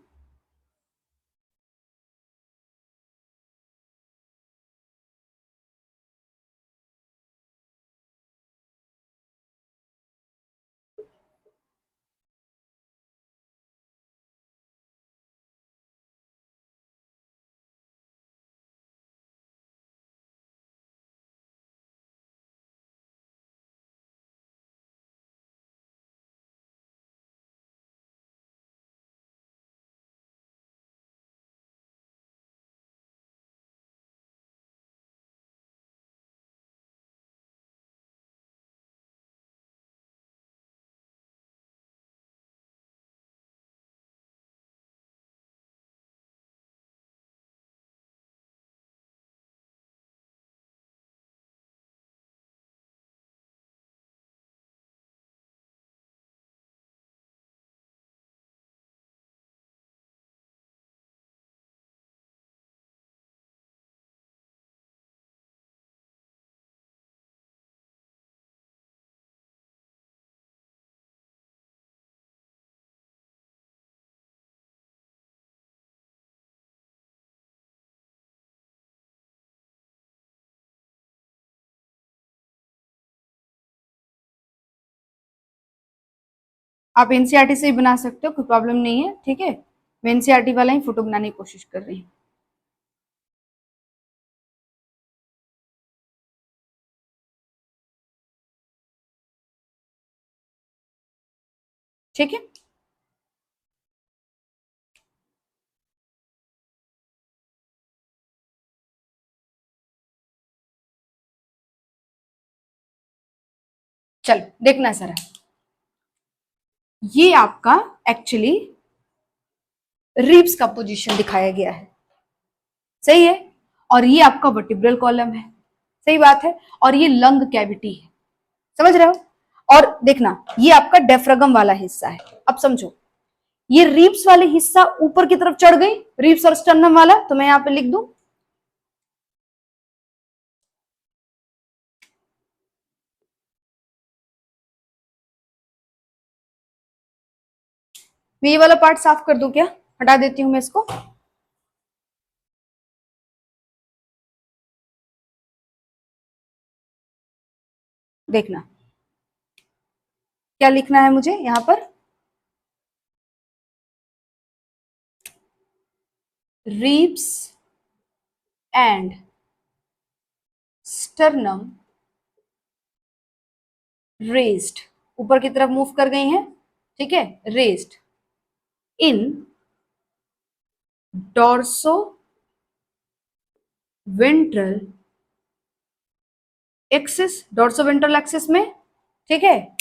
आप एनसीईआरटी से ही बना सकते हो, कोई प्रॉब्लम नहीं है, ठीक है, मैं एनसीईआरटी वाला ही फोटो बनाने की कोशिश कर रही हूँ। ठीक है। चलो देखना जरा, ये आपका एक्चुअली रिब्स का पोजीशन दिखाया गया है, सही है, और ये आपका वर्टिब्रल कॉलम है, सही बात है, और ये लंग कैविटी है, समझ रहे हो। और देखना ये आपका डेफ्रागम वाला हिस्सा है। अब समझो, ये रिब्स वाले हिस्सा ऊपर की तरफ चढ़ गई, रिब्स और स्टर्नम वाला, तो मैं यहां पे लिख दूं मैं ये वाला पार्ट साफ कर दूं क्या, हटा देती हूं मैं इसको। देखना क्या लिखना है मुझे यहां पर, रिब्स एंड स्टर्नम रेज्ड, ऊपर की तरफ मूव कर गई हैं, ठीक है, raised in dorso ventral axis, dorso ventral axis में, ठीक है।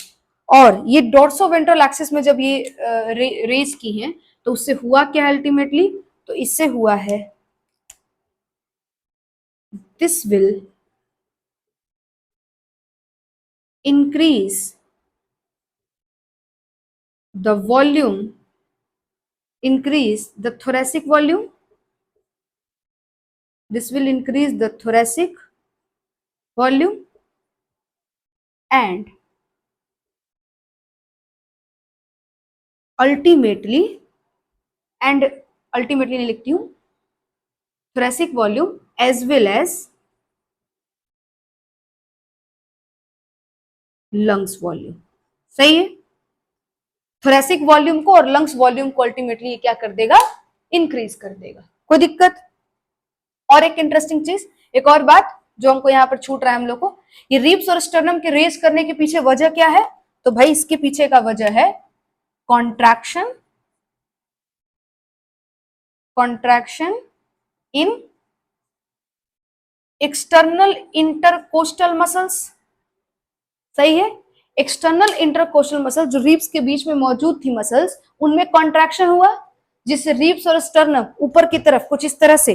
और ये डॉर्सो वेंट्रल एक्सिस में जब ये रेस की हैं तो उससे हुआ क्या अल्टीमेटली, तो इससे हुआ है this will increase the volume, increase the thoracic volume, this will increase the thoracic volume and ultimately, and ultimately नहीं लिखती हूं, thoracic volume as well as lungs volume, सही है। थोरेसिक वॉल्यूम को और लंग्स वॉल्यूम को अल्टीमेटली ये क्या कर देगा, इंक्रीज कर देगा, कोई दिक्कत। और एक इंटरेस्टिंग चीज, एक और बात जो हमको यहाँ पर छूट रहा है हम लोग को, ये रिब्स और स्टर्नम के रेस करने के पीछे वजह क्या है, तो भाई इसके पीछे का वजह है कॉन्ट्रैक्शन, कॉन्ट्रैक्शन इन एक्सटर्नल इंटरकोस्टल मसल्स, सही है। एक्सटर्नल इंटरकोस्टल मसल्स जो रिब्स के बीच में मौजूद थी मसल्स, उनमें कॉन्ट्रैक्शन हुआ, जिससे रिब्स और स्टर्नम ऊपर की तरफ कुछ इस तरह से,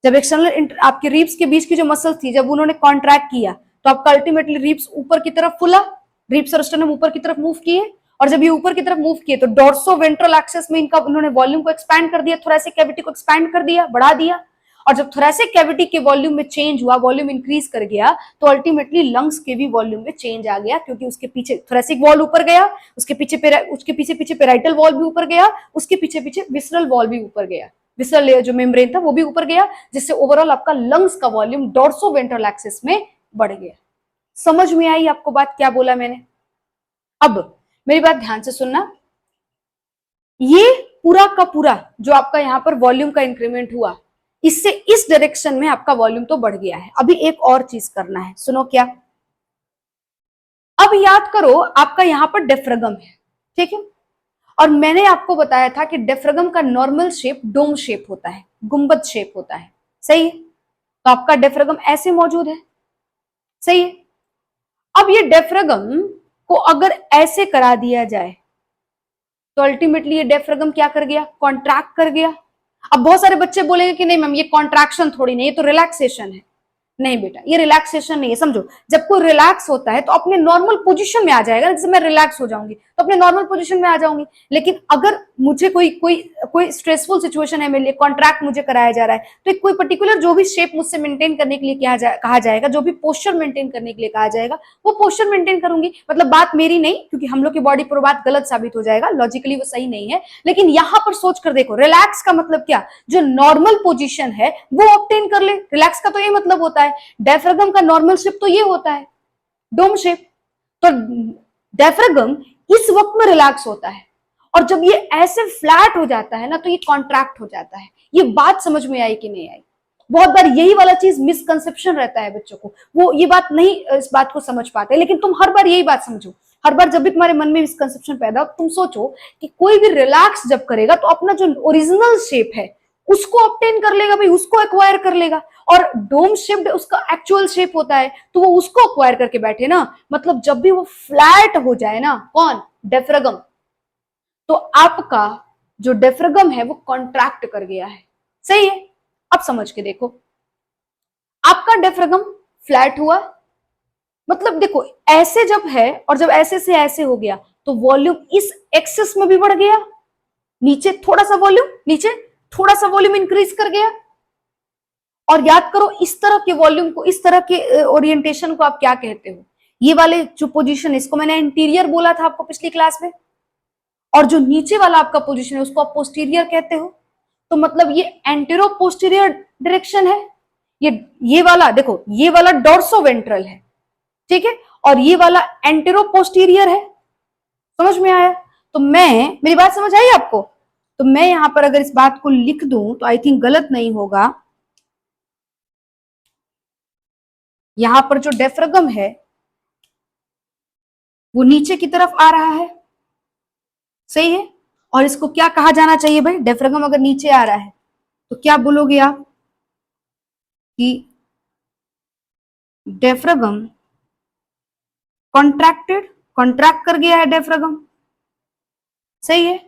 जब एक्सटर्नल आपके रिब्स के बीच की जो मसल थी जब उन्होंने कॉन्ट्रैक्ट किया तो आपका अल्टीमेटली रिब्स ऊपर की तरफ फुला, रिब्स और स्टर्नम ऊपर की तरफ मूव किए, और जब ये ऊपर की तरफ मूव किए तो डॉर्सो वेंट्रल एक्सिस में इनका उन्होंने वॉल्यूम को एक्सपैंड कर दिया, थोरेसिक कैविटी को एक्सपैंड कर दिया, बढ़ा दिया। और जब थोरेसिक कैविटी के वॉल्यूम में चेंज हुआ, वॉल्यूम इंक्रीज कर गया, तो अल्टीमेटली लंग्स के भी वॉल्यूम में चेंज आ गया, क्योंकि उसके पीछे थोरेसिक वॉल ऊपर गया, उसके पीछे पीछे पेराइटल वॉल भी ऊपर गया, उसके पीछे पीछे विसरल वॉल भी ऊपर गया, विसरल लेयर जो मेम्ब्रेन था वो भी ऊपर गया, जिससे ओवरऑल आपका लंग्स का वॉल्यूम डॉर्सो वेंट्रल एक्सिस में बढ़ गया। समझ में आई आपको बात क्या बोला मैंने। अब मेरी बात ध्यान से सुनना, ये पूरा का पूरा जो आपका यहाँ पर वॉल्यूम का इंक्रीमेंट हुआ, इससे इस डायरेक्शन में आपका वॉल्यूम तो बढ़ गया है। अभी एक और चीज करना है, सुनो क्या, अब याद करो आपका यहाँ पर डेफ्रागम है, ठीक है, और मैंने आपको बताया था कि डेफ्रागम का नॉर्मल शेप डोम शेप होता है, गुंबद शेप होता है, सही है। तो आपका डेफ्रागम ऐसे मौजूद है, सही है। अब ये डेफ्रागम को अगर ऐसे करा दिया जाए तो अल्टीमेटली ये डेफ्रागम क्या कर गया, कॉन्ट्रैक्ट कर गया। अब बहुत सारे बच्चे बोलेंगे कि नहीं मैम ये कॉन्ट्रैक्शन थोड़ी नहीं, ये तो रिलैक्सेशन है। नहीं बेटा, ये रिलैक्सेशन नहीं है, समझो। जब कोई रिलैक्स होता है तो अपने नॉर्मल पोजीशन में आ जाएगा, जैसे मैं रिलैक्स हो जाऊंगी तो अपने नॉर्मल पोजीशन में आ जाऊंगी। लेकिन अगर मुझे कोई स्ट्रेसफुल सिचुएशन है मेरे लिए, कॉन्ट्रैक्ट मुझे कराया जा रहा है, तो कोई पर्टिकुलर जो भी शेप मुझसे मेंटेन करने के लिए कहा जाएगा, जो भी पोस्चर मेंटेन करने के लिए कहा जाएगा, वो पोस्चर मेंटेन करूंगी। मतलब बात मेरी नहीं, क्योंकि हम लोग की बॉडी पर बात गलत साबित हो जाएगा, लॉजिकली वो सही नहीं है। लेकिन यहां पर सोच कर देखो, रिलैक्स का मतलब क्या, जो नॉर्मल पोजीशन है वो ऑब्टेन कर ले। रिलैक्स का तो ये मतलब होता है। डायफ्रागम का नॉर्मल शेप तो ये होता है, डोम शेप। तो डायफ्रागम इस वक्त में रिलैक्स होता है, और जब ये ऐसे फ्लैट हो जाता है ना तो ये कॉन्ट्रैक्ट हो जाता है। ये बात समझ में आई कि नहीं आई। बहुत बार यही वाला चीज मिसकंसेप्शन रहता है बच्चों को, वो ये बात नहीं इस बात को समझ पाते। लेकिन तुम हर बार यही बात समझो, हर बार जब भी तुम्हारे मन में मिसकंसेप्शन पैदा हो, तुम सोचो कि कोई भी रिलैक्स जब करेगा तो अपना जो ओरिजिनल शेप है उसको ऑब्टेन कर लेगा भाई, उसको एक्वायर कर लेगा। और डोम शेप्ड उसका एक्चुअल शेप होता है, तो वो उसको एक्वायर करके बैठे ना। मतलब जब भी वो फ्लैट हो जाए ना, कौन, डेफ्रागम, तो आपका जो डेफ्रागम है वो कॉन्ट्रैक्ट कर गया है। सही है। अब समझ के देखो, आपका डेफ्रागम फ्लैट हुआ, मतलब देखो ऐसे जब है और जब ऐसे से ऐसे हो गया तो वॉल्यूम इस एक्सिस में भी बढ़ गया, नीचे थोड़ा सा वॉल्यूम, नीचे थोड़ा सा वॉल्यूम इंक्रीज कर गया। और याद करो इस तरह के वॉल्यूम को, इस तरह के ओरिएंटेशन को आप क्या कहते हो? ये वाले जो पोजीशन, इसको मैंने इंटीरियर बोला था आपको पिछली क्लास में, और जो नीचे वाला आपका पोजीशन है उसको आप पोस्टीरियर कहते हो। तो मतलब ये एंटेरो पोस्टीरियर डायरेक्शन है। ये वाला देखो, ये वाला डोर्सो वेंट्रल है, ठीक है, और ये वाला एंटेरो पोस्टीरियर है। समझ में आया? तो मेरी बात समझ आई आपको? तो मैं यहां पर अगर इस बात को लिख दूं तो आई थिंक गलत नहीं होगा। यहां पर जो डेफ्रागम है वो नीचे की तरफ आ रहा है, सही है। और इसको क्या कहा जाना चाहिए भाई? डेफ्रागम अगर नीचे आ रहा है तो क्या बोलोगे आप कि डेफ्रागम कॉन्ट्रैक्टेड, कॉन्ट्रैक्ट कर गया है डेफ्रागम, सही है।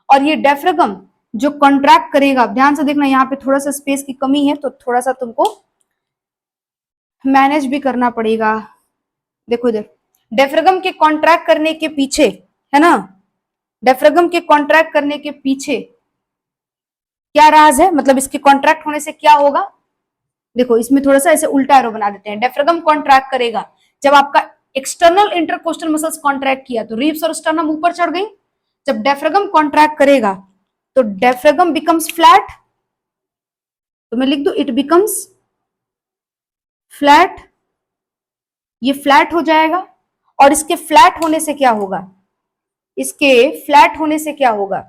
और ये डेफ्रागम जो कॉन्ट्रैक्ट करेगा, ध्यान से देखना, यहां पे थोड़ा सा स्पेस की कमी है तो थोड़ा सा तुमको मैनेज भी करना पड़ेगा। देखो इधर, डेफ्रागम के कॉन्ट्रैक्ट करने के पीछे, है ना, डेफ्रागम के कॉन्ट्रैक्ट करने के पीछे क्या राज है? मतलब इसके कॉन्ट्रैक्ट होने से क्या होगा? देखो इसमें थोड़ा सा ऐसे उल्टा एरो बना देते हैं। डेफ्रागम कॉन्ट्रैक्ट करेगा जब आपका एक्सटर्नल इंटरकोस्टल मसल्स कॉन्ट्रैक्ट किया तो रिब्स और स्टर्नम ऊपर चढ़ गई। जब डेफ्रागम कॉन्ट्रैक्ट करेगा तो डेफ्रागम बिकम्स फ्लैट, तो मैं लिख दू इट बिकम्स फ्लैट, ये फ्लैट हो जाएगा। और इसके फ्लैट होने से क्या होगा? इसके फ्लैट होने से क्या होगा?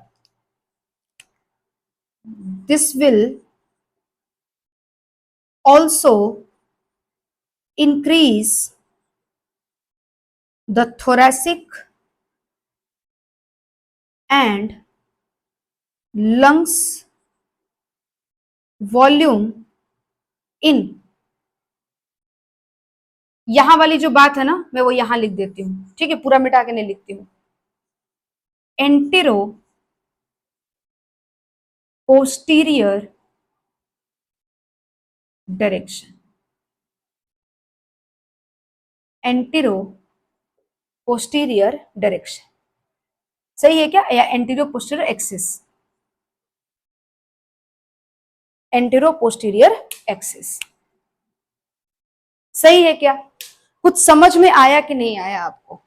This will also increase the thoracic and lungs volume in, यहां वाली जो बात है ना मैं वो यहां लिख देती हूं, ठीक है, पूरा मिटा के नहीं लिखती हूं। Antero posterior direction, antero posterior direction, सही है क्या? या antero posterior axis, antero posterior axis, सही है क्या? कुछ समझ में आया कि नहीं आया आपको?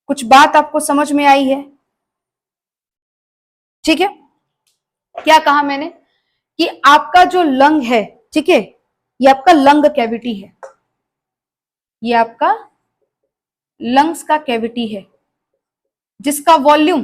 कुछ बात आपको समझ में आई है? ठीक है। क्या कहा मैंने कि आपका जो लंग है, ठीक है, ये आपका लंग कैविटी है, ये आपका लंग्स का कैविटी है जिसका वॉल्यूम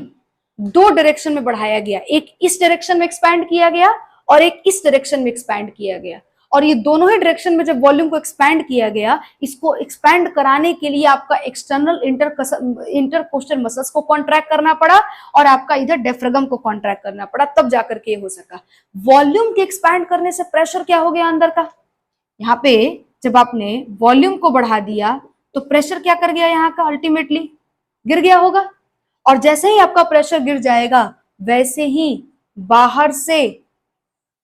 दो डायरेक्शन में बढ़ाया गया, एक इस डायरेक्शन में एक्सपैंड किया गया और एक इस डायरेक्शन में एक्सपैंड किया गया। और ये दोनों ही डायरेक्शन में जब वॉल्यूम को एक्सपैंड किया गया, इसको एक्सपैंड कराने के लिए आपका एक्सटर्नल इंटरकोस्टल मसल्स को कॉन्ट्रैक्ट करना पड़ा और आपका इधर डेफ्रागम को कॉन्ट्रैक्ट करना पड़ा, तब जाकर के हो सका। वॉल्यूम के एक्सपैंड करने से प्रेशर क्या हो गया अंदर का? यहाँ पे जब आपने वॉल्यूम को बढ़ा दिया तो प्रेशर क्या कर गया? यहाँ का अल्टीमेटली गिर गया होगा। और जैसे ही आपका प्रेशर गिर जाएगा वैसे ही बाहर से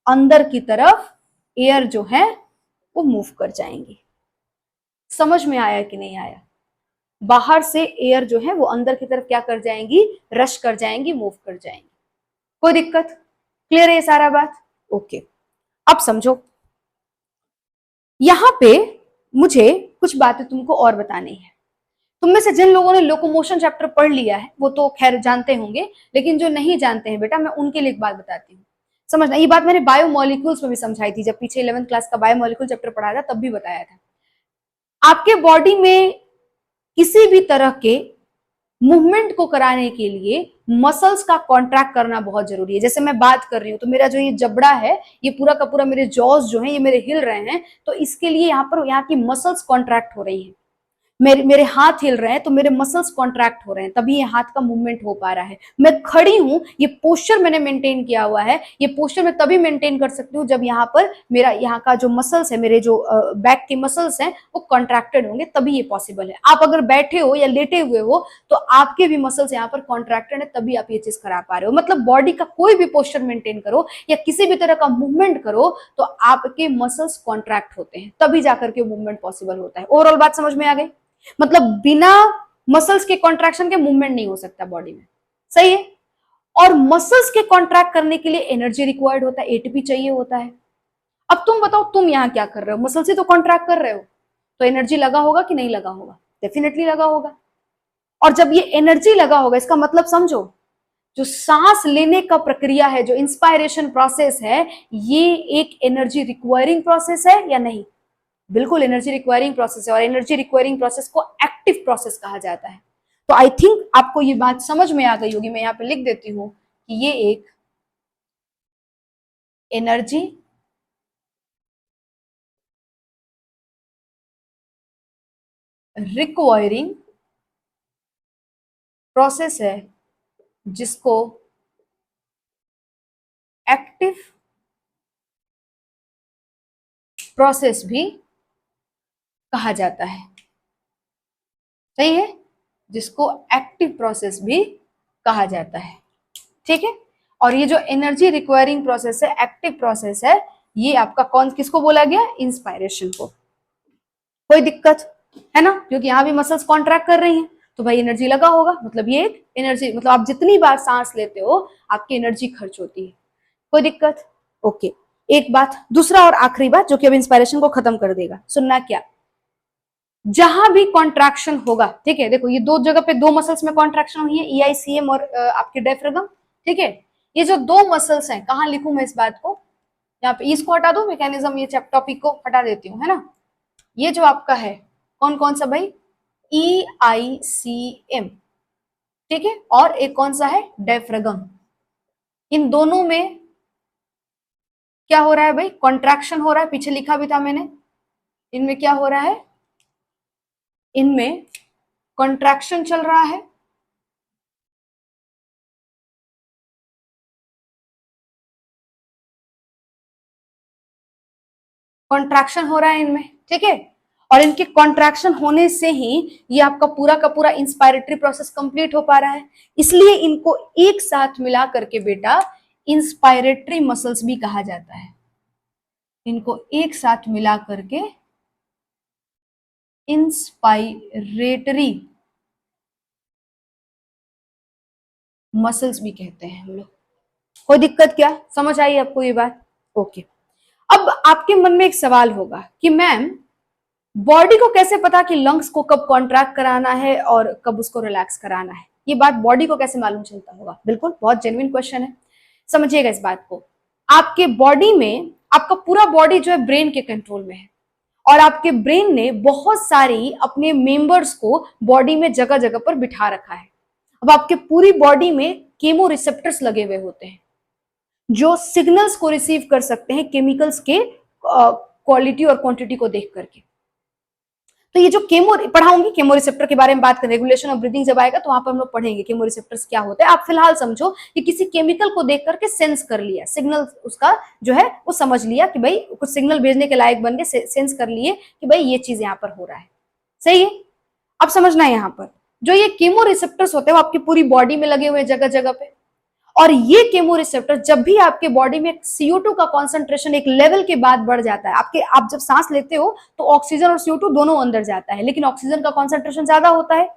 अंदर की तरफ एयर जो है वो मूव कर जाएंगी। समझ में आया कि नहीं आया? बाहर से एयर जो है वो अंदर की तरफ क्या कर जाएंगी? रश कर जाएंगी, मूव कर जाएंगी। कोई दिक्कत? क्लियर है ये सारा बात? ओके। अब समझो, यहां पे मुझे कुछ बातें तुमको और बतानी है। तुम में से जिन लोगों ने लोकोमोशन चैप्टर पढ़ लिया है वो तो खैर जानते होंगे, लेकिन जो नहीं जानते हैं बेटा मैं उनके लिए एक बात बताती हूँ। समझना, ये बात मैंने बायोमोलिक्यूल्स में भी समझाई थी, जब पीछे 11th क्लास का बायोमोलिक्यूल चैप्टर पढ़ाया था तब भी बताया था। आपके बॉडी में किसी भी तरह के मूवमेंट को कराने के लिए मसल्स का कॉन्ट्रैक्ट करना बहुत जरूरी है। जैसे मैं बात कर रही हूँ तो मेरा जो ये जबड़ा है, ये पूरा का पूरा, मेरे जॉज जो है ये मेरे हिल रहे हैं, तो इसके लिए यहाँ पर यहाँ की मसल्स कॉन्ट्रैक्ट हो रही है। मेरे मेरे हाथ हिल रहे हैं तो मेरे मसल्स कॉन्ट्रैक्ट हो रहे हैं, तभी ये हाथ का मूवमेंट हो पा रहा है। मैं खड़ी हूं, ये पोस्चर मैंने मेंटेन किया हुआ है, ये पोस्चर मैं तभी मेंटेन कर सकती हूँ जब यहाँ पर मेरा यहाँ का जो मसल्स है, मेरे जो बैक के मसल्स हैं वो कॉन्ट्रैक्टेड होंगे, तभी ये पॉसिबल है। आप अगर बैठे हो या लेटे हुए हो तो आपके भी मसल्स यहाँ पर कॉन्ट्रैक्टेड है, तभी आप ये चीज करा पा रहे हो। मतलब बॉडी का कोई भी पोस्चर मेंटेन करो या किसी भी तरह का मूवमेंट करो तो आपके मसल्स कॉन्ट्रैक्ट होते हैं, तभी जाकर के मूवमेंट पॉसिबल होता है। ओवरऑल बात समझ में आ गई? मतलब बिना मसल्स के कॉन्ट्रैक्शन के मूवमेंट नहीं हो सकता बॉडी में, सही है। और मसल्स के कॉन्ट्रैक्ट करने के लिए एनर्जी रिक्वायर्ड होता है, एटीपी चाहिए होता है। अब तुम बताओ, तुम यहाँ क्या कर रहे हो? मसल से तो कॉन्ट्रैक्ट कर रहे हो, तो एनर्जी लगा होगा कि नहीं लगा होगा? डेफिनेटली लगा होगा। और जब ये एनर्जी लगा होगा, इसका मतलब समझो, जो सांस लेने का प्रक्रिया है, जो इंस्पायरेशन प्रोसेस है, ये एक एनर्जी रिक्वायरिंग प्रोसेस है या नहीं? बिल्कुल एनर्जी रिक्वायरिंग प्रोसेस है, और एनर्जी रिक्वायरिंग प्रोसेस को एक्टिव प्रोसेस कहा जाता है। तो आई थिंक आपको ये बात समझ में आ गई होगी। मैं यहाँ पे लिख देती हूं कि ये एक एनर्जी रिक्वायरिंग प्रोसेस है, जिसको एक्टिव प्रोसेस भी कहा जाता है। सही है, जिसको एक्टिव प्रोसेस भी कहा जाता है। ठीक है, और ये जो एनर्जी रिक्वायरिंग प्रोसेस है, एक्टिव प्रोसेस है, ये आपका कौन किसको बोला गया? इंस्पायरेशन को। कोई दिक्कत है ना? क्योंकि यहाँ भी मसल्स कॉन्ट्रैक्ट कर रही हैं, तो भाई एनर्जी लगा होगा, मतलब ये एक एनर्जी, मतलब आप जितनी बार सांस लेते हो आपकी एनर्जी खर्च होती है। कोई दिक्कत? ओके। एक बात, दूसरा और आखिरी बात जो कि अब इंस्पायरेशन को खत्म कर देगा, सुनना क्या, जहां भी कॉन्ट्रैक्शन होगा, ठीक है, देखो ये दो जगह पे दो मसल्स में कॉन्ट्रैक्शन हुई है, ईआईसीएम और आपके डायफ्रागम। ठीक है, ये जो दो मसल्स हैं, कहां लिखूं मैं इस बात को? यहाँ पे इसको हटा दो, मैकेनिज्म, ये टॉपिक को हटा देती हूँ, है ना। ये जो आपका है कौन कौन सा भाई? ईआईसीएम, ठीक है, और एक कौन सा है? डायफ्रागम। इन दोनों में क्या हो रहा है भाई? कॉन्ट्रैक्शन हो रहा है, पीछे लिखा भी था मैंने। इनमें क्या हो रहा है? इनमें कॉन्ट्रैक्शन चल रहा है, कॉन्ट्रैक्शन हो रहा है इनमें, ठीक है। और इनके कॉन्ट्रैक्शन होने से ही ये आपका पूरा का पूरा इंस्पायरेटरी प्रोसेस कंप्लीट हो पा रहा है। इसलिए इनको एक साथ मिला करके बेटा इंस्पायरेटरी मसल्स भी कहा जाता है। इनको एक साथ मिला करके इंस्पायरेटरी मसल्स भी कहते हैं हम लोग। कोई दिक्कत क्या? समझ आई आपको ये बात? ओके। अब आपके मन में एक सवाल होगा कि मैम, बॉडी को कैसे पता कि लंग्स को कब कॉन्ट्रैक्ट कराना है और कब उसको रिलैक्स कराना है? ये बात बॉडी को कैसे मालूम चलता होगा? बिल्कुल, बहुत जेन्युइन क्वेश्चन है। समझिएगा इस बात को। आपके बॉडी में, आपका पूरा बॉडी जो है ब्रेन के कंट्रोल में है, और आपके ब्रेन ने बहुत सारी अपने मेंबर्स को बॉडी में जगह जगह पर बिठा रखा है। अब आपके पूरी बॉडी में केमो रिसेप्टर्स लगे हुए होते हैं, जो सिग्नल्स को रिसीव कर सकते हैं केमिकल्स के क्वालिटी और क्वांटिटी को देख करके। तो ये जो केमो पढ़ाऊंगी, केमो रिसेप्टर के बारे में बात करें, रेगुलेशन ऑफ ब्रीदिंग जब आएगा तो वहां पर हम लोग पढ़ेंगे केमो रिसेप्टर्स क्या होते हैं। आप फिलहाल समझो कि किसी केमिकल को देख करके सेंस कर लिया, सिग्नल उसका जो है वो समझ लिया कि भाई कुछ सिग्नल भेजने के लायक बन गए, सेंस कर लिए कि भाई ये चीज यहाँ पर हो रहा है। सही है, अब समझना है यहाँ पर जो ये केमो रिसेप्टर्स होते हैं वो आपकी पूरी बॉडी में लगे हुए जगह जगह पे। और ये केमो रिसेप्टर जब भी आपके बॉडी में CO2 का कॉन्सेंट्रेशन एक लेवल के बाद बढ़ जाता है, आप जब सांस लेते हो तो ऑक्सीजन और CO2 दोनों अंदर जाता है, लेकिन ऑक्सीजन का कॉन्सेंट्रेशन ज्यादा होता है,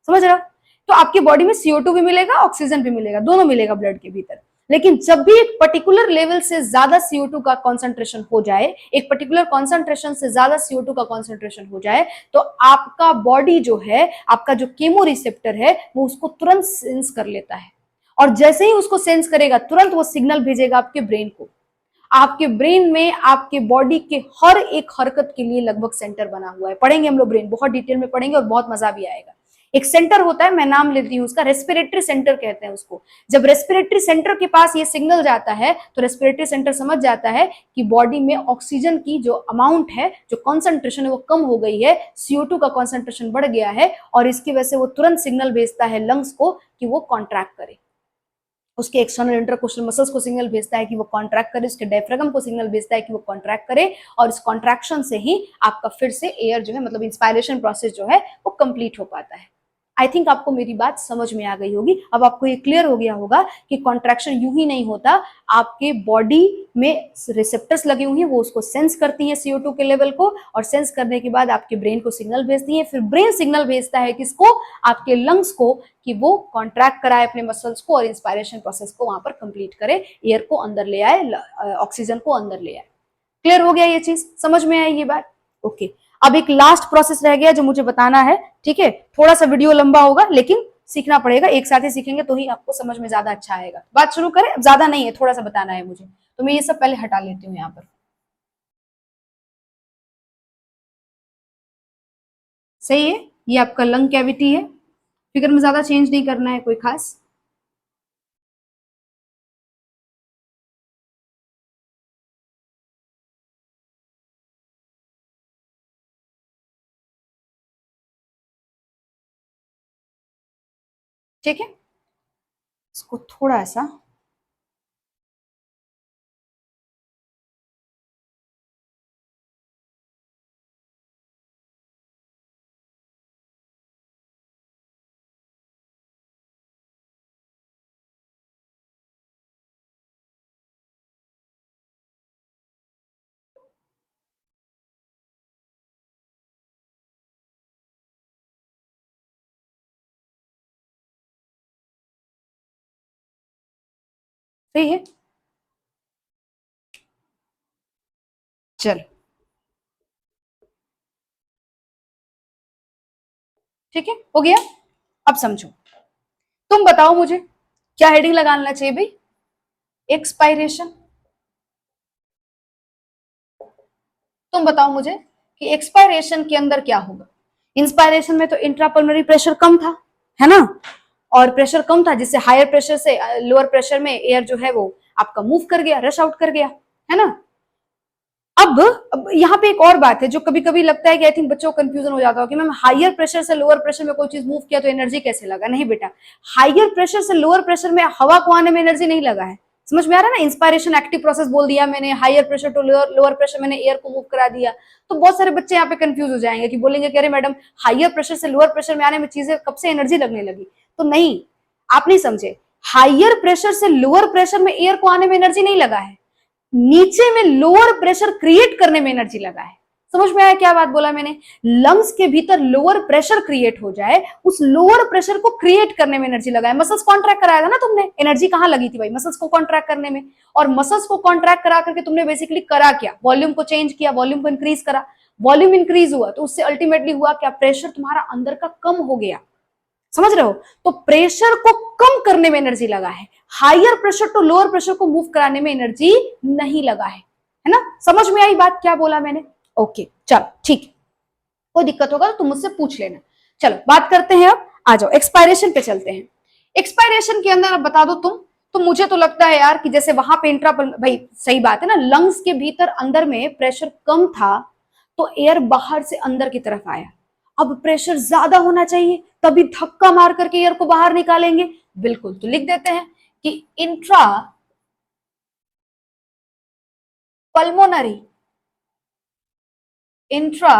समझ रहा? तो आपके बॉडी में CO2 भी मिलेगा, ऑक्सीजन भी मिलेगा, दोनों मिलेगा ब्लड के भीतर। लेकिन जब भी एक पर्टिकुलर लेवल से ज्यादा CO2 का कॉन्सेंट्रेशन हो जाए, एक पर्टिकुलर कॉन्सेंट्रेशन से ज्यादा CO2 का कॉन्सेंट्रेशन हो जाए, तो आपका बॉडी जो है, आपका जो केमो रिसेप्टर है, वो उसको तुरंत सेंस कर लेता है। और जैसे ही उसको सेंस करेगा तुरंत वो सिग्नल भेजेगा आपके ब्रेन को। आपके ब्रेन में आपके बॉडी के हर एक हरकत के लिए लगभग सेंटर बना हुआ है। पढ़ेंगे हम लोग ब्रेन, बहुत डिटेल में पढ़ेंगे और बहुत मजा भी आएगा। एक सेंटर होता है, मैं नाम लेती हूँ उसका, रेस्पिरेटरी सेंटर कहते हैं उसको। जब रेस्पिरेटरी सेंटर के पास ये सिग्नल जाता है तो रेस्पिरेटरी सेंटर समझ जाता है कि बॉडी में ऑक्सीजन की जो अमाउंट है, जो कॉन्सेंट्रेशन है वो कम हो गई है, CO2 का कॉन्सेंट्रेशन बढ़ गया है, और इसकी वजह से वो तुरंत सिग्नल भेजता है लंग्स को कि वो कॉन्ट्रैक्ट करे। उसके एक्सटर्नल इंटरकोस्टल मसल्स को सिग्नल भेजता है कि वो कॉन्ट्रैक्ट करे, उसके डायफ्रागम को सिग्नल भेजता है कि वो कॉन्ट्रैक्ट करे, और इस कॉन्ट्रैक्शन से ही आपका फिर से एयर जो है, मतलब इंस्पायरेशन प्रोसेस जो है वो कंप्लीट हो पाता है। आई थिंक आपको मेरी बात समझ में आ गई होगी। अब आपको ये क्लियर हो गया होगा कि कॉन्ट्रैक्शन यूं ही नहीं होता, आपके बॉडी में रिसेप्टर्स लगे हुए हैं, वो उसको सेंस करती हैं CO2 के लेवल को, और सेंस करने के बाद आपके ब्रेन को सिग्नल भेजती है, फिर ब्रेन सिग्नल भेजता है किसको, आपके लंग्स को, कि वो कॉन्ट्रैक्ट कराए अपने मसल्स को और इंस्पायरेशन प्रोसेस को वहां पर कंप्लीट करे, एयर को अंदर ले आए, ऑक्सीजन को अंदर ले आए। क्लियर हो गया ये चीज, समझ में आई ये बात? ओके। अब एक लास्ट प्रोसेस रह गया जो मुझे बताना है, ठीक है? थोड़ा सा वीडियो लंबा होगा लेकिन सीखना पड़ेगा, एक साथ ही सीखेंगे तो ही आपको समझ में ज्यादा अच्छा आएगा। बात शुरू करें? ज्यादा नहीं है, थोड़ा सा बताना है मुझे, तो मैं ये सब पहले हटा लेती हूँ यहाँ पर। सही है, ये आपका लंग कैविटी है, फिगर में ज्यादा चेंज नहीं करना है कोई खास। ठीक है, इसको थोड़ा सा सही है। चल ठीक है, हो गया। अब समझो, तुम बताओ मुझे क्या हेडिंग लगाना चाहिए भाई? एक्सपायरेशन। तुम बताओ मुझे कि एक्सपायरेशन के अंदर क्या होगा? इंस्पायरेशन में तो इंट्रापल्मोनरी प्रेशर कम था, है ना, और प्रेशर कम था जिससे हायर प्रेशर से लोअर प्रेशर में एयर जो है वो आपका मूव कर गया, रश आउट कर गया, है ना। अब यहाँ पे एक और बात है जो कभी कभी लगता है कि आई थिंक बच्चों को कंफ्यूजन हो जाता हो कि मैम हायर प्रेशर से लोअर प्रेशर में कोई चीज मूव किया तो एनर्जी कैसे लगा? नहीं बेटा, हायर प्रेशर से लोअर प्रेशर में हवा को आने में एनर्जी नहीं लगा है। समझ में आ रहा है ना? इंस्पायरेशन एक्टिव प्रोसेस बोल दिया मैंने, higher pressure to lower pressure मैंने एयर को मूव करा दिया, तो बहुत सारे बच्चे यहाँ पे कंफ्यूज हो जाएंगे कि बोलेंगे कि अरे मैडम हायर प्रेशर से लोअर प्रेशर में आने में चीजें कब से एनर्जी लगने लगी? तो नहीं, आप नहीं समझे। हायर प्रेशर से लोअर प्रेशर में एयर को आने में एनर्जी नहीं लगा है, नीचे में लोअर प्रेशर क्रिएट करने में एनर्जी लगा है। समझ में आया क्या बात बोला मैंने? लंग्स के भीतर लोअर प्रेशर क्रिएट हो जाए, उस लोअर प्रेशर को क्रिएट करने में एनर्जी लगा है। मसल्स कॉन्ट्रैक्ट कराया था ना तुमने, एनर्जी कहां लगी थी भाई? मसल्स को कॉन्ट्रैक्ट करने में। और मसल्स को कॉन्ट्रैक्ट करा करके तुमने बेसिकली करा क्या? वॉल्यूम को चेंज किया, वॉल्यूम को इंक्रीज करा, वॉल्यूम इंक्रीज हुआ तो उससे अल्टीमेटली हुआ क्या? प्रेशर तुम्हारा अंदर का कम हो गया। समझ रहे हो? तो प्रेशर को कम करने में एनर्जी लगा है, higher pressure to lower pressure को मूव कराने में एनर्जी नहीं लगा है ना? समझ में आई बात क्या बोला मैंने? ओके चलो ठीक है, कोई दिक्कत होगा तो तुम मुझसे पूछ लेना। चलो बात करते हैं, अब आ जाओ एक्सपायरेशन पे चलते हैं। एक्सपायरेशन के अंदर अब बता दो तुम, तो मुझे तो लगता है यार कि जैसे वहां पे भाई सही बात है ना, लंग्स के भीतर अंदर में प्रेशर कम था तो एयर बाहर से अंदर की तरफ आया। अब प्रेशर ज्यादा होना चाहिए तभी धक्का मार करके एयर को बाहर निकालेंगे। बिल्कुल, तो लिख देते हैं कि intra pulmonary, intra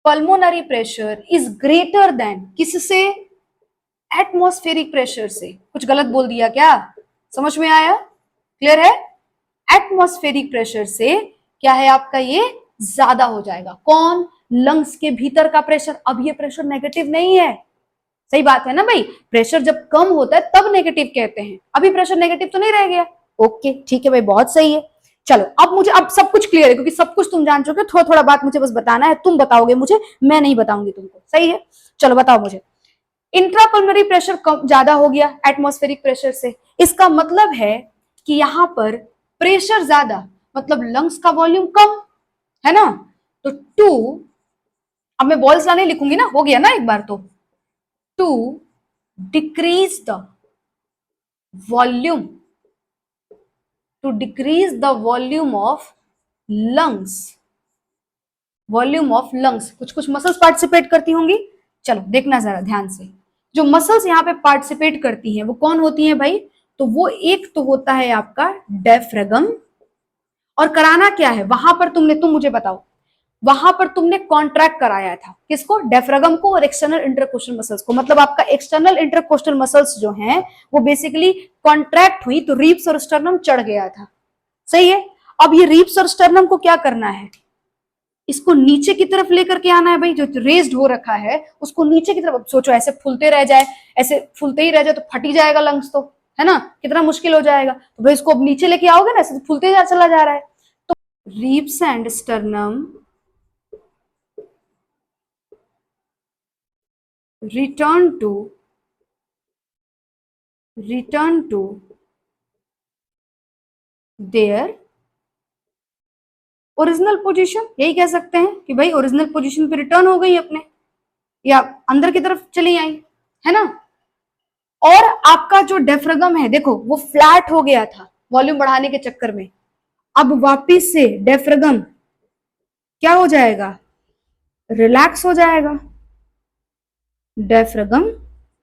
pulmonary pressure is greater than किससे? एटमॉस्फेरिक प्रेशर से। कुछ गलत बोल दिया क्या? समझ में आया? क्लियर है? एटमॉस्फेरिक प्रेशर से क्या है आपका, ये ज्यादा हो जाएगा। कौन? लंग्स के भीतर का प्रेशर। अब ये प्रेशर नेगेटिव नहीं है, सही बात है ना भाई? प्रेशर जब कम होता है तब नेगेटिव कहते हैं, अभी प्रेशर नेगेटिव तो नहीं रह गया। ओके ठीक है भाई, बहुत सही है। चलो अब मुझे, अब सब कुछ क्लियर है क्योंकि सब कुछ तुम जान चुके हो, थोड़ा थोड़ा बात मुझे बस बताना है, तुम बताओगे मुझे, मैं नहीं बताऊंगी तुमको, सही है? चलो बताओ मुझे, इंट्रापल्मोनरी प्रेशर कम ज्यादा हो गया एटमॉस्फेरिक प्रेशर से, इसका मतलब है कि यहां पर प्रेशर ज्यादा मतलब लंग्स का वॉल्यूम कम, है ना? तो टू अब मैं बॉल्स लाने लिखूंगी ना, हो गया ना एक बार तो। To decrease the volume, to decrease the volume of lungs, volume of lungs, कुछ कुछ मसल्स पार्टिसिपेट करती होंगी। चलो देखना जरा ध्यान से, जो मसल्स यहाँ पे पार्टिसिपेट करती हैं वो कौन होती हैं भाई? तो वो एक तो होता है आपका डायफ्रागम, और कराना क्या है वहां पर तुमने, तुम मुझे बताओ, वहां पर तुमने कॉन्ट्रैक्ट कराया था किसको? डायफ्रागम को और एक्सटर्नल इंटरकोस्टल मसल्स को। मतलब आपका एक्सटर्नल इंटरकोस्टल मसल्स जो हैं वो बेसिकली कॉन्ट्रैक्ट हुई तो रिब्स और स्टर्नम चढ़ गया था। सही है। अब ये रिब्स और स्टर्नम को क्या करना है? इसको नीचे की तरफ लेकर के आना है भाई, जो रेस्ड हो रखा है उसको नीचे की तरफ। सोचो ऐसे फूलते रह जाए, ऐसे फूलते ही रह जाए तो फट ही जाएगा लंग्स तो, है ना, कितना मुश्किल हो जाएगा। तो भाई इसको अब नीचे लेके आओगे ना, ऐसे तो फूलते चला जा रहा है। तो ribs and sternum return to their original position, यही कह सकते हैं कि भाई ओरिजिनल पोजीशन पे रिटर्न हो गई अपने, या अंदर की तरफ चली आई, है ना। और आपका जो डायफ्रागम है देखो वो फ्लैट हो गया था वॉल्यूम बढ़ाने के चक्कर में, अब वापिस से डायफ्रागम क्या हो जाएगा? रिलैक्स हो जाएगा। डायफ्रागम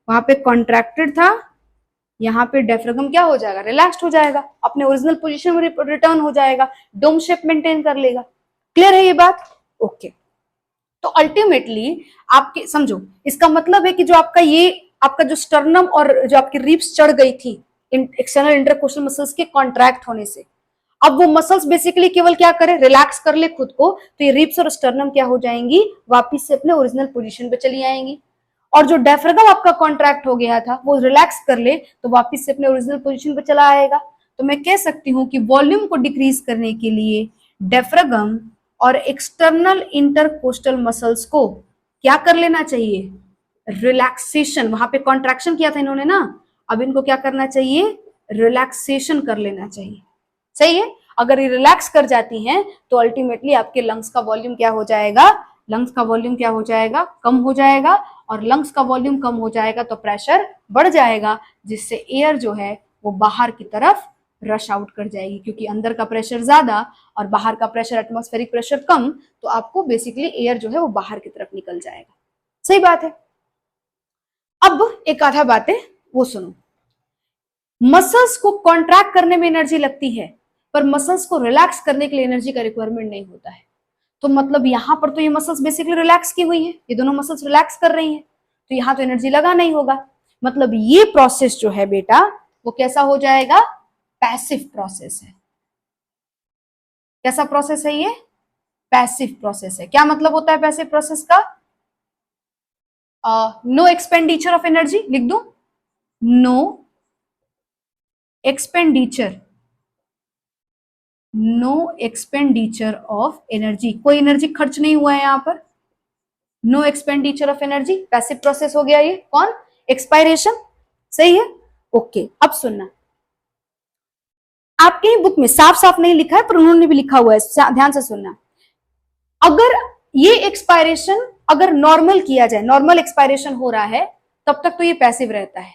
वहां पे कॉन्ट्रैक्टेड था, यहाँ पे डायफ्रागम क्या हो जाएगा? रिलैक्स्ड हो जाएगा, अपने ओरिजिनल पोजीशन में रिटर्न हो जाएगा, डोम शेप मेंटेन कर लेगा। क्लियर है ये बात? ओके। तो अल्टीमेटली आपके समझो, इसका मतलब है कि जो आपका ये आपका जो स्टर्नम और जो आपकी रिब्स चढ़ गई थी एक्सटर्नल इंटरकोस्टल मसल्स के कॉन्ट्रैक्ट होने से, अब वो मसल्स बेसिकली केवल क्या करे? रिलैक्स कर ले खुद को, तो ये रिब्स और स्टर्नम क्या हो जाएंगी? वापिस से अपने ओरिजिनल पोजीशन पे चली आएंगी। और जो डायफ्रागम आपका कॉन्ट्रैक्ट हो गया था वो रिलैक्स कर ले तो वापिस से अपने ओरिजिनल पोजीशन पे चला आएगा। तो मैं कह सकती हूँ कि वॉल्यूम को डिक्रीज करने के लिए डायफ्रागम और एक्सटर्नल इंटरकोस्टल मसल्स को क्या कर लेना चाहिए? रिलैक्सेशन। वहां पे कॉन्ट्रैक्शन किया था इन्होंने ना, अब इनको क्या करना चाहिए? रिलैक्सेशन कर लेना चाहिए। सही है। अगर ये रिलैक्स कर जाती हैं तो अल्टीमेटली आपके लंग्स का वॉल्यूम क्या हो जाएगा? लंग्स का वॉल्यूम क्या हो जाएगा? कम हो जाएगा। और लंग्स का वॉल्यूम कम हो जाएगा तो प्रेशर बढ़ जाएगा, जिससे एयर जो है वो बाहर की तरफ रश आउट कर जाएगी, क्योंकि अंदर का प्रेशर ज्यादा और बाहर का प्रेशर एटमॉस्फेरिक प्रेशर कम, तो आपको बेसिकली एयर जो है वो बाहर की तरफ निकल जाएगा। सही बात है। अब एक आधा बातें वो सुनो। मसल्स को कॉन्ट्रैक्ट करने में एनर्जी लगती है, पर मसल्स को रिलैक्स करने के लिए एनर्जी का रिक्वायरमेंट नहीं होता है। तो मतलब यहां पर तो ये मसल्स बेसिकली रिलैक्स की हुई हैं, ये दोनों मसल्स रिलैक्स कर रही हैं, तो यहां तो एनर्जी लगा नहीं होगा। मतलब ये प्रोसेस जो है बेटा वो कैसा हो जाएगा? पैसिव प्रोसेस है। कैसा प्रोसेस है ये? पैसिव प्रोसेस है। क्या मतलब होता है पैसिव प्रोसेस का? नो एक्सपेंडिचर ऑफ एनर्जी, लिख दो, no expenditure, no expenditure of energy, कोई एनर्जी खर्च नहीं हुआ है यहां पर। No expenditure of energy, passive process हो गया ये। कौन? एक्सपायरेशन। सही है। ओके। अब सुनना, आपके ही बुक में साफ साफ नहीं लिखा है पर उन्होंने भी लिखा हुआ है, ध्यान से सुनना। अगर ये एक्सपायरेशन अगर नॉर्मल किया जाए, नॉर्मल एक्सपायरेशन हो रहा है, तब तक तो ये पैसिव रहता है।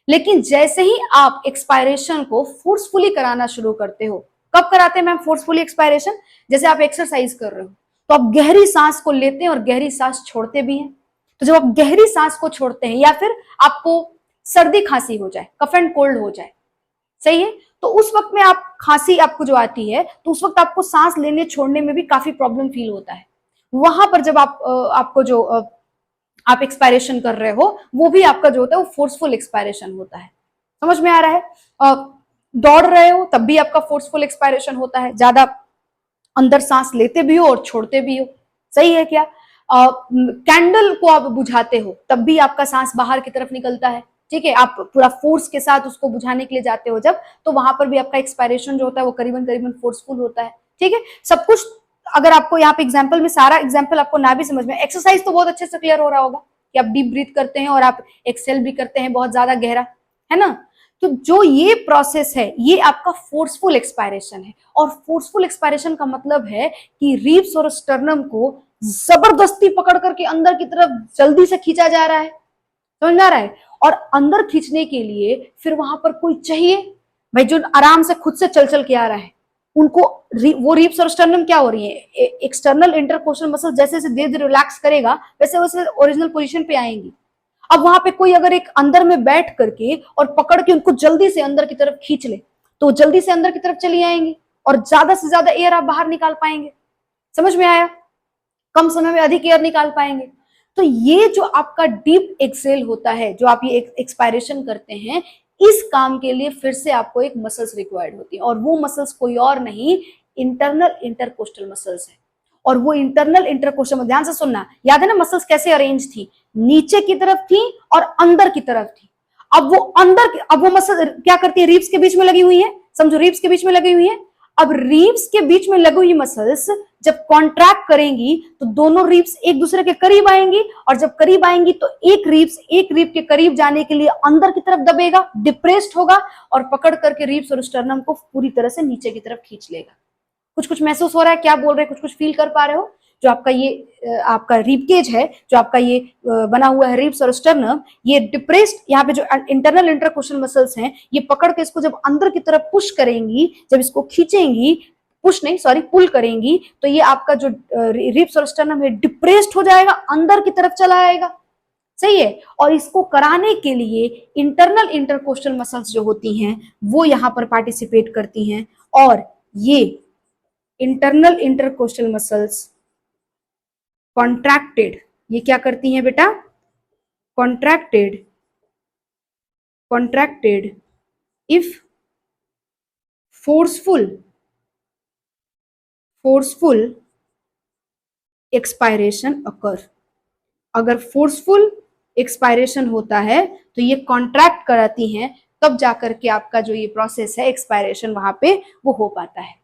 लेकिन जैसे ही आप एक्सपायरेशन को फोर्सफुली कराना शुरू करते हो, कब कराते हैं मैम फोर्सफुली एक्सपायरेशन? जैसे आप एक्सरसाइज कर रहे हो तो आप गहरी सांस को लेते हैं और गहरी सांस छोड़ते भी हैं। तो जब आप गहरी सांस को छोड़ते हैं, या फिर आपको सर्दी खांसी हो जाए, कफ एंड कोल्ड हो जाए, सही है, तो उस वक्त में आप खांसी आपको जो आती है तो उस वक्त आपको सांस लेने छोड़ने में भी काफी प्रॉब्लम फील होता है। वहां पर जब आपको जो आप एक्सपायरेशन कर रहे हो वो भी आपका जो होता है वो फोर्सफुल एक्सपायरेशन होता है। समझ में आ रहा है? दौड़ रहे हो तब भी आपका फोर्सफुल एक्सपायरेशन होता है, ज्यादा अंदर सांस लेते भी हो और छोड़ते भी हो। सही है क्या? कैंडल को आप बुझाते हो तब भी आपका सांस बाहर की तरफ निकलता है। ठीक है। आप पूरा फोर्स के साथ उसको बुझाने के लिए जाते हो जब, तो वहां पर भी आपका एक्सपायरेशन जो होता है वो करीबन करीबन फोर्सफुल होता है। ठीक है। सब कुछ अगर आपको यहाँ पे एग्जाम्पल में सारा एग्जाम्पल आपको ना भी समझ में, एक्सरसाइज तो बहुत अच्छे से क्लियर हो रहा होगा कि आप डीप ब्रीथ करते हैं और आप एक्सेल भी करते हैं बहुत ज्यादा गहरा, है ना। तो जो ये प्रोसेस है ये आपका फोर्सफुल एक्सपायरेशन है। और फोर्सफुल एक्सपायरेशन का मतलब है कि रिब्स और स्टर्नम को जबरदस्ती पकड़ करके अंदर की तरफ जल्दी से खींचा जा रहा है, समझ में आ रहा है। और अंदर खींचने के लिए फिर वहां पर कोई चाहिए भाई जो आराम से खुद से चल चल के आ रहा है, उनको वो रिब्स और स्टर्नम क्या हो रही है, एक्सटर्नल इंटरकोस्टल मसल जैसे जैसे धीरे धीरे रिलैक्स करेगा वैसे वैसे ओरिजिनल पोजीशन पे आएंगी। अब वहां पे कोई अगर एक अंदर में बैठ करके और पकड़ के उनको जल्दी से अंदर की तरफ खींच ले तो जल्दी से अंदर की तरफ चली आएंगी और ज्यादा से ज्यादा एयर आप बाहर निकाल पाएंगे। समझ में आया, कम समय में अधिक एयर निकाल पाएंगे। तो ये जो आपका डीप एक्सेल होता है, जो आप ये एक्सपायरेशन करते हैं, इस काम के लिए फिर से आपको एक मसल्स रिक्वायर्ड होती है और वो मसल्स कोई और नहीं इंटरनल इंटरकोस्टल मसल्स है। और वो इंटरनल इंटरकोस्टल, ध्यान से सुनना, याद है ना मसल्स कैसे अरेंज थी, नीचे की तरफ थी और अंदर की तरफ थी। अब वो मसल क्या करती है, रिब्स के बीच में लगी हुई है, समझो रिब्स के बीच में लगी हुई है। अब रिब्स के बीच में लगी हुई मसल्स जब कॉन्ट्रैक्ट करेंगी तो दोनों रिब्स एक दूसरे के करीब आएंगी और जब करीब आएंगी तो एक रिब के करीब जाने के लिए अंदर की तरफ दबेगा, डिप्रेस्ड होगा और पकड़ करके रिब्स और स्टर्नम को पूरी तरह से नीचे की तरफ खींच लेगा। कुछ कुछ महसूस हो रहा है, क्या बोल रहे हैं, कुछ कुछ फील कर पा रहे हो। जो आपका ये आपका रिब केज है, जो आपका ये बना हुआ है रिब्स और स्टर्नम, ये डिप्रेस्ड, यहाँ पे जो इंटरनल इंटरकोस्टल मसल्स हैं ये पकड़ के इसको जब अंदर की तरफ पुश करेंगी, जब इसको खींचेंगी, पुश नहीं सॉरी पुल करेंगी, तो ये आपका जो रिब्स और स्टर्नम है डिप्रेस्ड हो जाएगा, अंदर की तरफ चला आएगा। सही है। और इसको कराने के लिए इंटरनल इंटरकोस्टल मसल्स जो होती हैं वो यहां पर पार्टिसिपेट करती हैं और ये इंटरनल इंटरकोस्टल मसल्स कॉन्ट्रैक्टेड, ये क्या करती हैं बेटा, कॉन्ट्रैक्टेड इफ फोर्सफुल एक्सपायरेशन अकर। अगर फोर्सफुल एक्सपायरेशन होता है तो ये कॉन्ट्रैक्ट कराती हैं, तब जाकर के आपका जो ये प्रोसेस है एक्सपायरेशन वहां पे वो हो पाता है।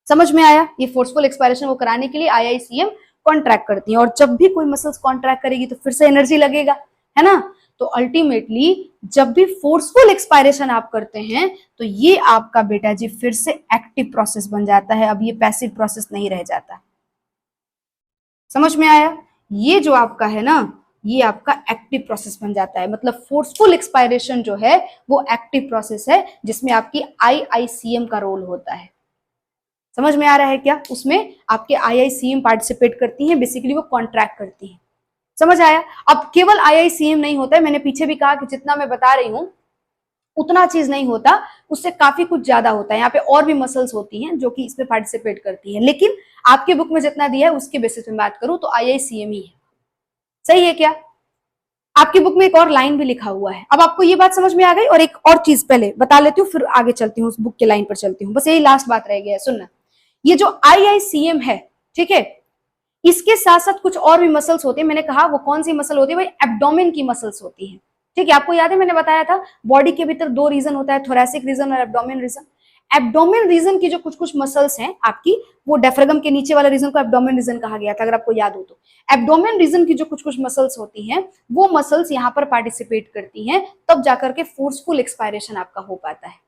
समझ में आया, ये फोर्सफुल एक्सपायरेशन वो कराने के लिए आईआईसीएम कॉन्ट्रैक्ट करती है और जब भी कोई मसल्स कॉन्ट्रैक्ट करेगी तो फिर से एनर्जी लगेगा, है ना। तो अल्टीमेटली जब भी फोर्सफुल एक्सपायरेशन आप करते हैं तो ये आपका बेटा जी फिर से एक्टिव प्रोसेस बन जाता है, अब ये पैसिव प्रोसेस नहीं रह जाता। समझ में आया, ये जो आपका है ना ये आपका एक्टिव प्रोसेस बन जाता है, मतलब फोर्सफुल एक्सपायरेशन जो है वो एक्टिव प्रोसेस है जिसमें आपकी आईआईसीएम का रोल होता है। समझ में आ रहा है क्या, उसमें आपके आईआईसीएम पार्टिसिपेट करती हैं, बेसिकली वो कॉन्ट्रैक्ट करती हैं। समझ आया। अब केवल आईआईसीएम नहीं होता है, मैंने पीछे भी कहा कि जितना मैं बता रही हूं उतना चीज नहीं होता, उससे काफी कुछ ज्यादा होता है। यहाँ पे और भी मसल्स होती हैं जो कि इसमें पार्टिसिपेट करती हैं, लेकिन आपके बुक में जितना दिया है उसके बेसिस में बात करूं तो आईआईसीएम ही है। सही है क्या। आपकी बुक में एक और लाइन भी लिखा हुआ है। अब आपको ये बात समझ में आ गई, और एक और चीज पहले बता लेती हूँ फिर आगे चलती हूँ, उस बुक के लाइन पर चलती हूँ, बस यही लास्ट बात रह गया है। सुनना, ये जो आईआईसीएम है, ठीक है, इसके साथ साथ कुछ और भी मसल्स होती है। मैंने कहा वो कौन सी मसल होती है भाई, एब्डोमेन की मसल्स होती है। ठीक है, आपको याद है मैंने बताया था बॉडी के भीतर दो रीजन होता है, थोरैसिक रीजन और एब्डोमेन रीजन। एब्डोमेन रीजन की जो कुछ कुछ मसल्स हैं आपकी, वो डायफ्रागम के नीचे वाला रीजन को एब्डोमेन रीजन कहा गया था, अगर आपको याद हो तो। एब्डोमेन रीजन की जो कुछ कुछ मसल्स होती हैं वो मसल्स यहाँ पर पार्टिसिपेट करती हैं, तब जाकर के फोर्सफुल एक्सपायरेशन आपका हो पाता है।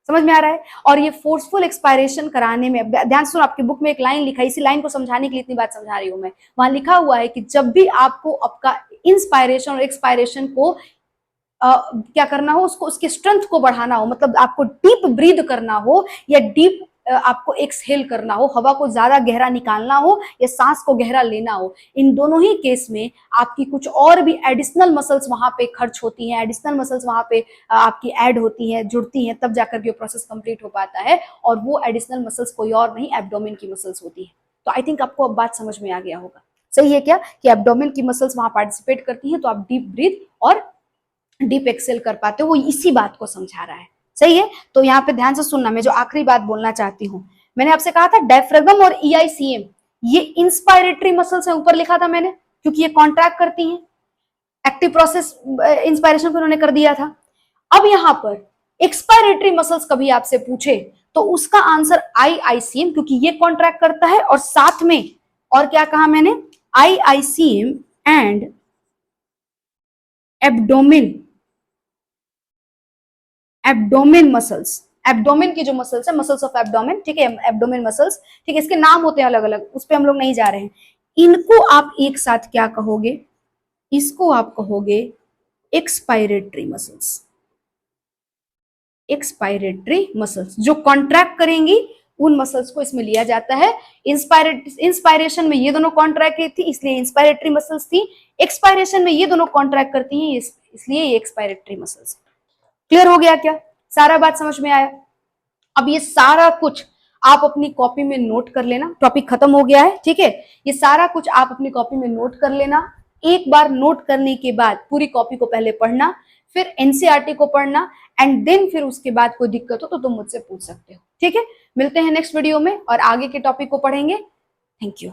समझ में आ रहा है। और ये फोर्सफुल एक्सपायरेशन कराने में, ध्यान सुनो, आपकी बुक में एक लाइन लिखा है, इसी लाइन को समझाने के लिए इतनी बात समझा रही हूं मैं। वहां लिखा हुआ है कि जब भी आपको आपका इंस्पायरेशन और एक्सपायरेशन को क्या करना हो, उसको उसके स्ट्रेंथ को बढ़ाना हो, मतलब आपको डीप ब्रीद करना हो या डीप आपको एक्सहेल करना हो, हवा को ज्यादा गहरा निकालना हो या सांस को गहरा लेना हो, इन दोनों ही केस में आपकी कुछ और भी एडिशनल मसल्स वहां पे खर्च होती हैं, एडिशनल मसल्स वहां पे आपकी ऐड होती हैं, जुड़ती हैं, तब जाकर के प्रोसेस कंप्लीट हो पाता है। और वो एडिशनल मसल्स कोई और नहीं, एब्डोमेन की मसल्स होती है। तो आई थिंक आपको अब बात समझ में आ गया होगा। सही है क्या, कि एब्डोमेन की मसल्स वहां पार्टिसिपेट करती हैं, तो आप डीप ब्रीथ और डीप एक्सेल कर पाते हो, वो इसी बात को समझा रहा है। सही है। तो यहाँ पे ध्यान से सुनना, मैं जो आखिरी बात बोलना चाहती हूँ, मैंने आपसे कहा था डायफ्रागम और ईआईसीएम ये इंस्पायरेटरी मसल्स है, ऊपर लिखा था मैंने, क्योंकि ये कॉन्ट्रैक्ट करती हैं, एक्टिव प्रोसेस इंस्पायरेशन को उन्होंने कर दिया था। अब यहाँ पर एक्सपायरेटरी मसल्स कभी आपसे पूछे तो उसका आंसर आईआईसीएम, क्योंकि ये कॉन्ट्रैक्ट करता है, और साथ में और क्या कहा मैंने, IICM and abdomen muscles, abdomen की जो मसल्स है, मसल्स ऑफ एब्डोमेन, ठीक है, एब्डोमेन मसल्स, ठीक है, इसके नाम होते हैं अलग अलग, उस पर हम लोग नहीं जा रहे हैं। इनको आप एक साथ क्या कहोगे? इसको आप कहोगे एक्सपायरेटरी मसल्स। एक्सपायरेटरी मसल्स जो कॉन्ट्रैक्ट करेंगी उन मसल्स को इसमें लिया जाता है। इंस्पायरेशन में ये दोनों कॉन्ट्रैक्ट थी इसलिए इंस्पायरेटरी मसल्स थी, एक्सपायरेशन में ये दोनों कॉन्ट्रैक्ट करती हैं इसलिए ये एक्सपायरेटरी मसल्स। क्लियर हो गया क्या? सारा बात समझ में आया? अब ये सारा कुछ आप अपनी कॉपी में नोट कर लेना, टॉपिक खत्म हो गया है, ठीक है। ये सारा कुछ आप अपनी कॉपी में नोट कर लेना। एक बार नोट करने के बाद पूरी कॉपी को पहले पढ़ना, फिर एनसीईआरटी को पढ़ना, एंड देन फिर उसके बाद कोई दिक्कत हो तो तुम मुझसे पूछ सकते हो, ठीक है। मिलते हैं नेक्स्ट वीडियो में और आगे के टॉपिक को पढ़ेंगे। Thank you.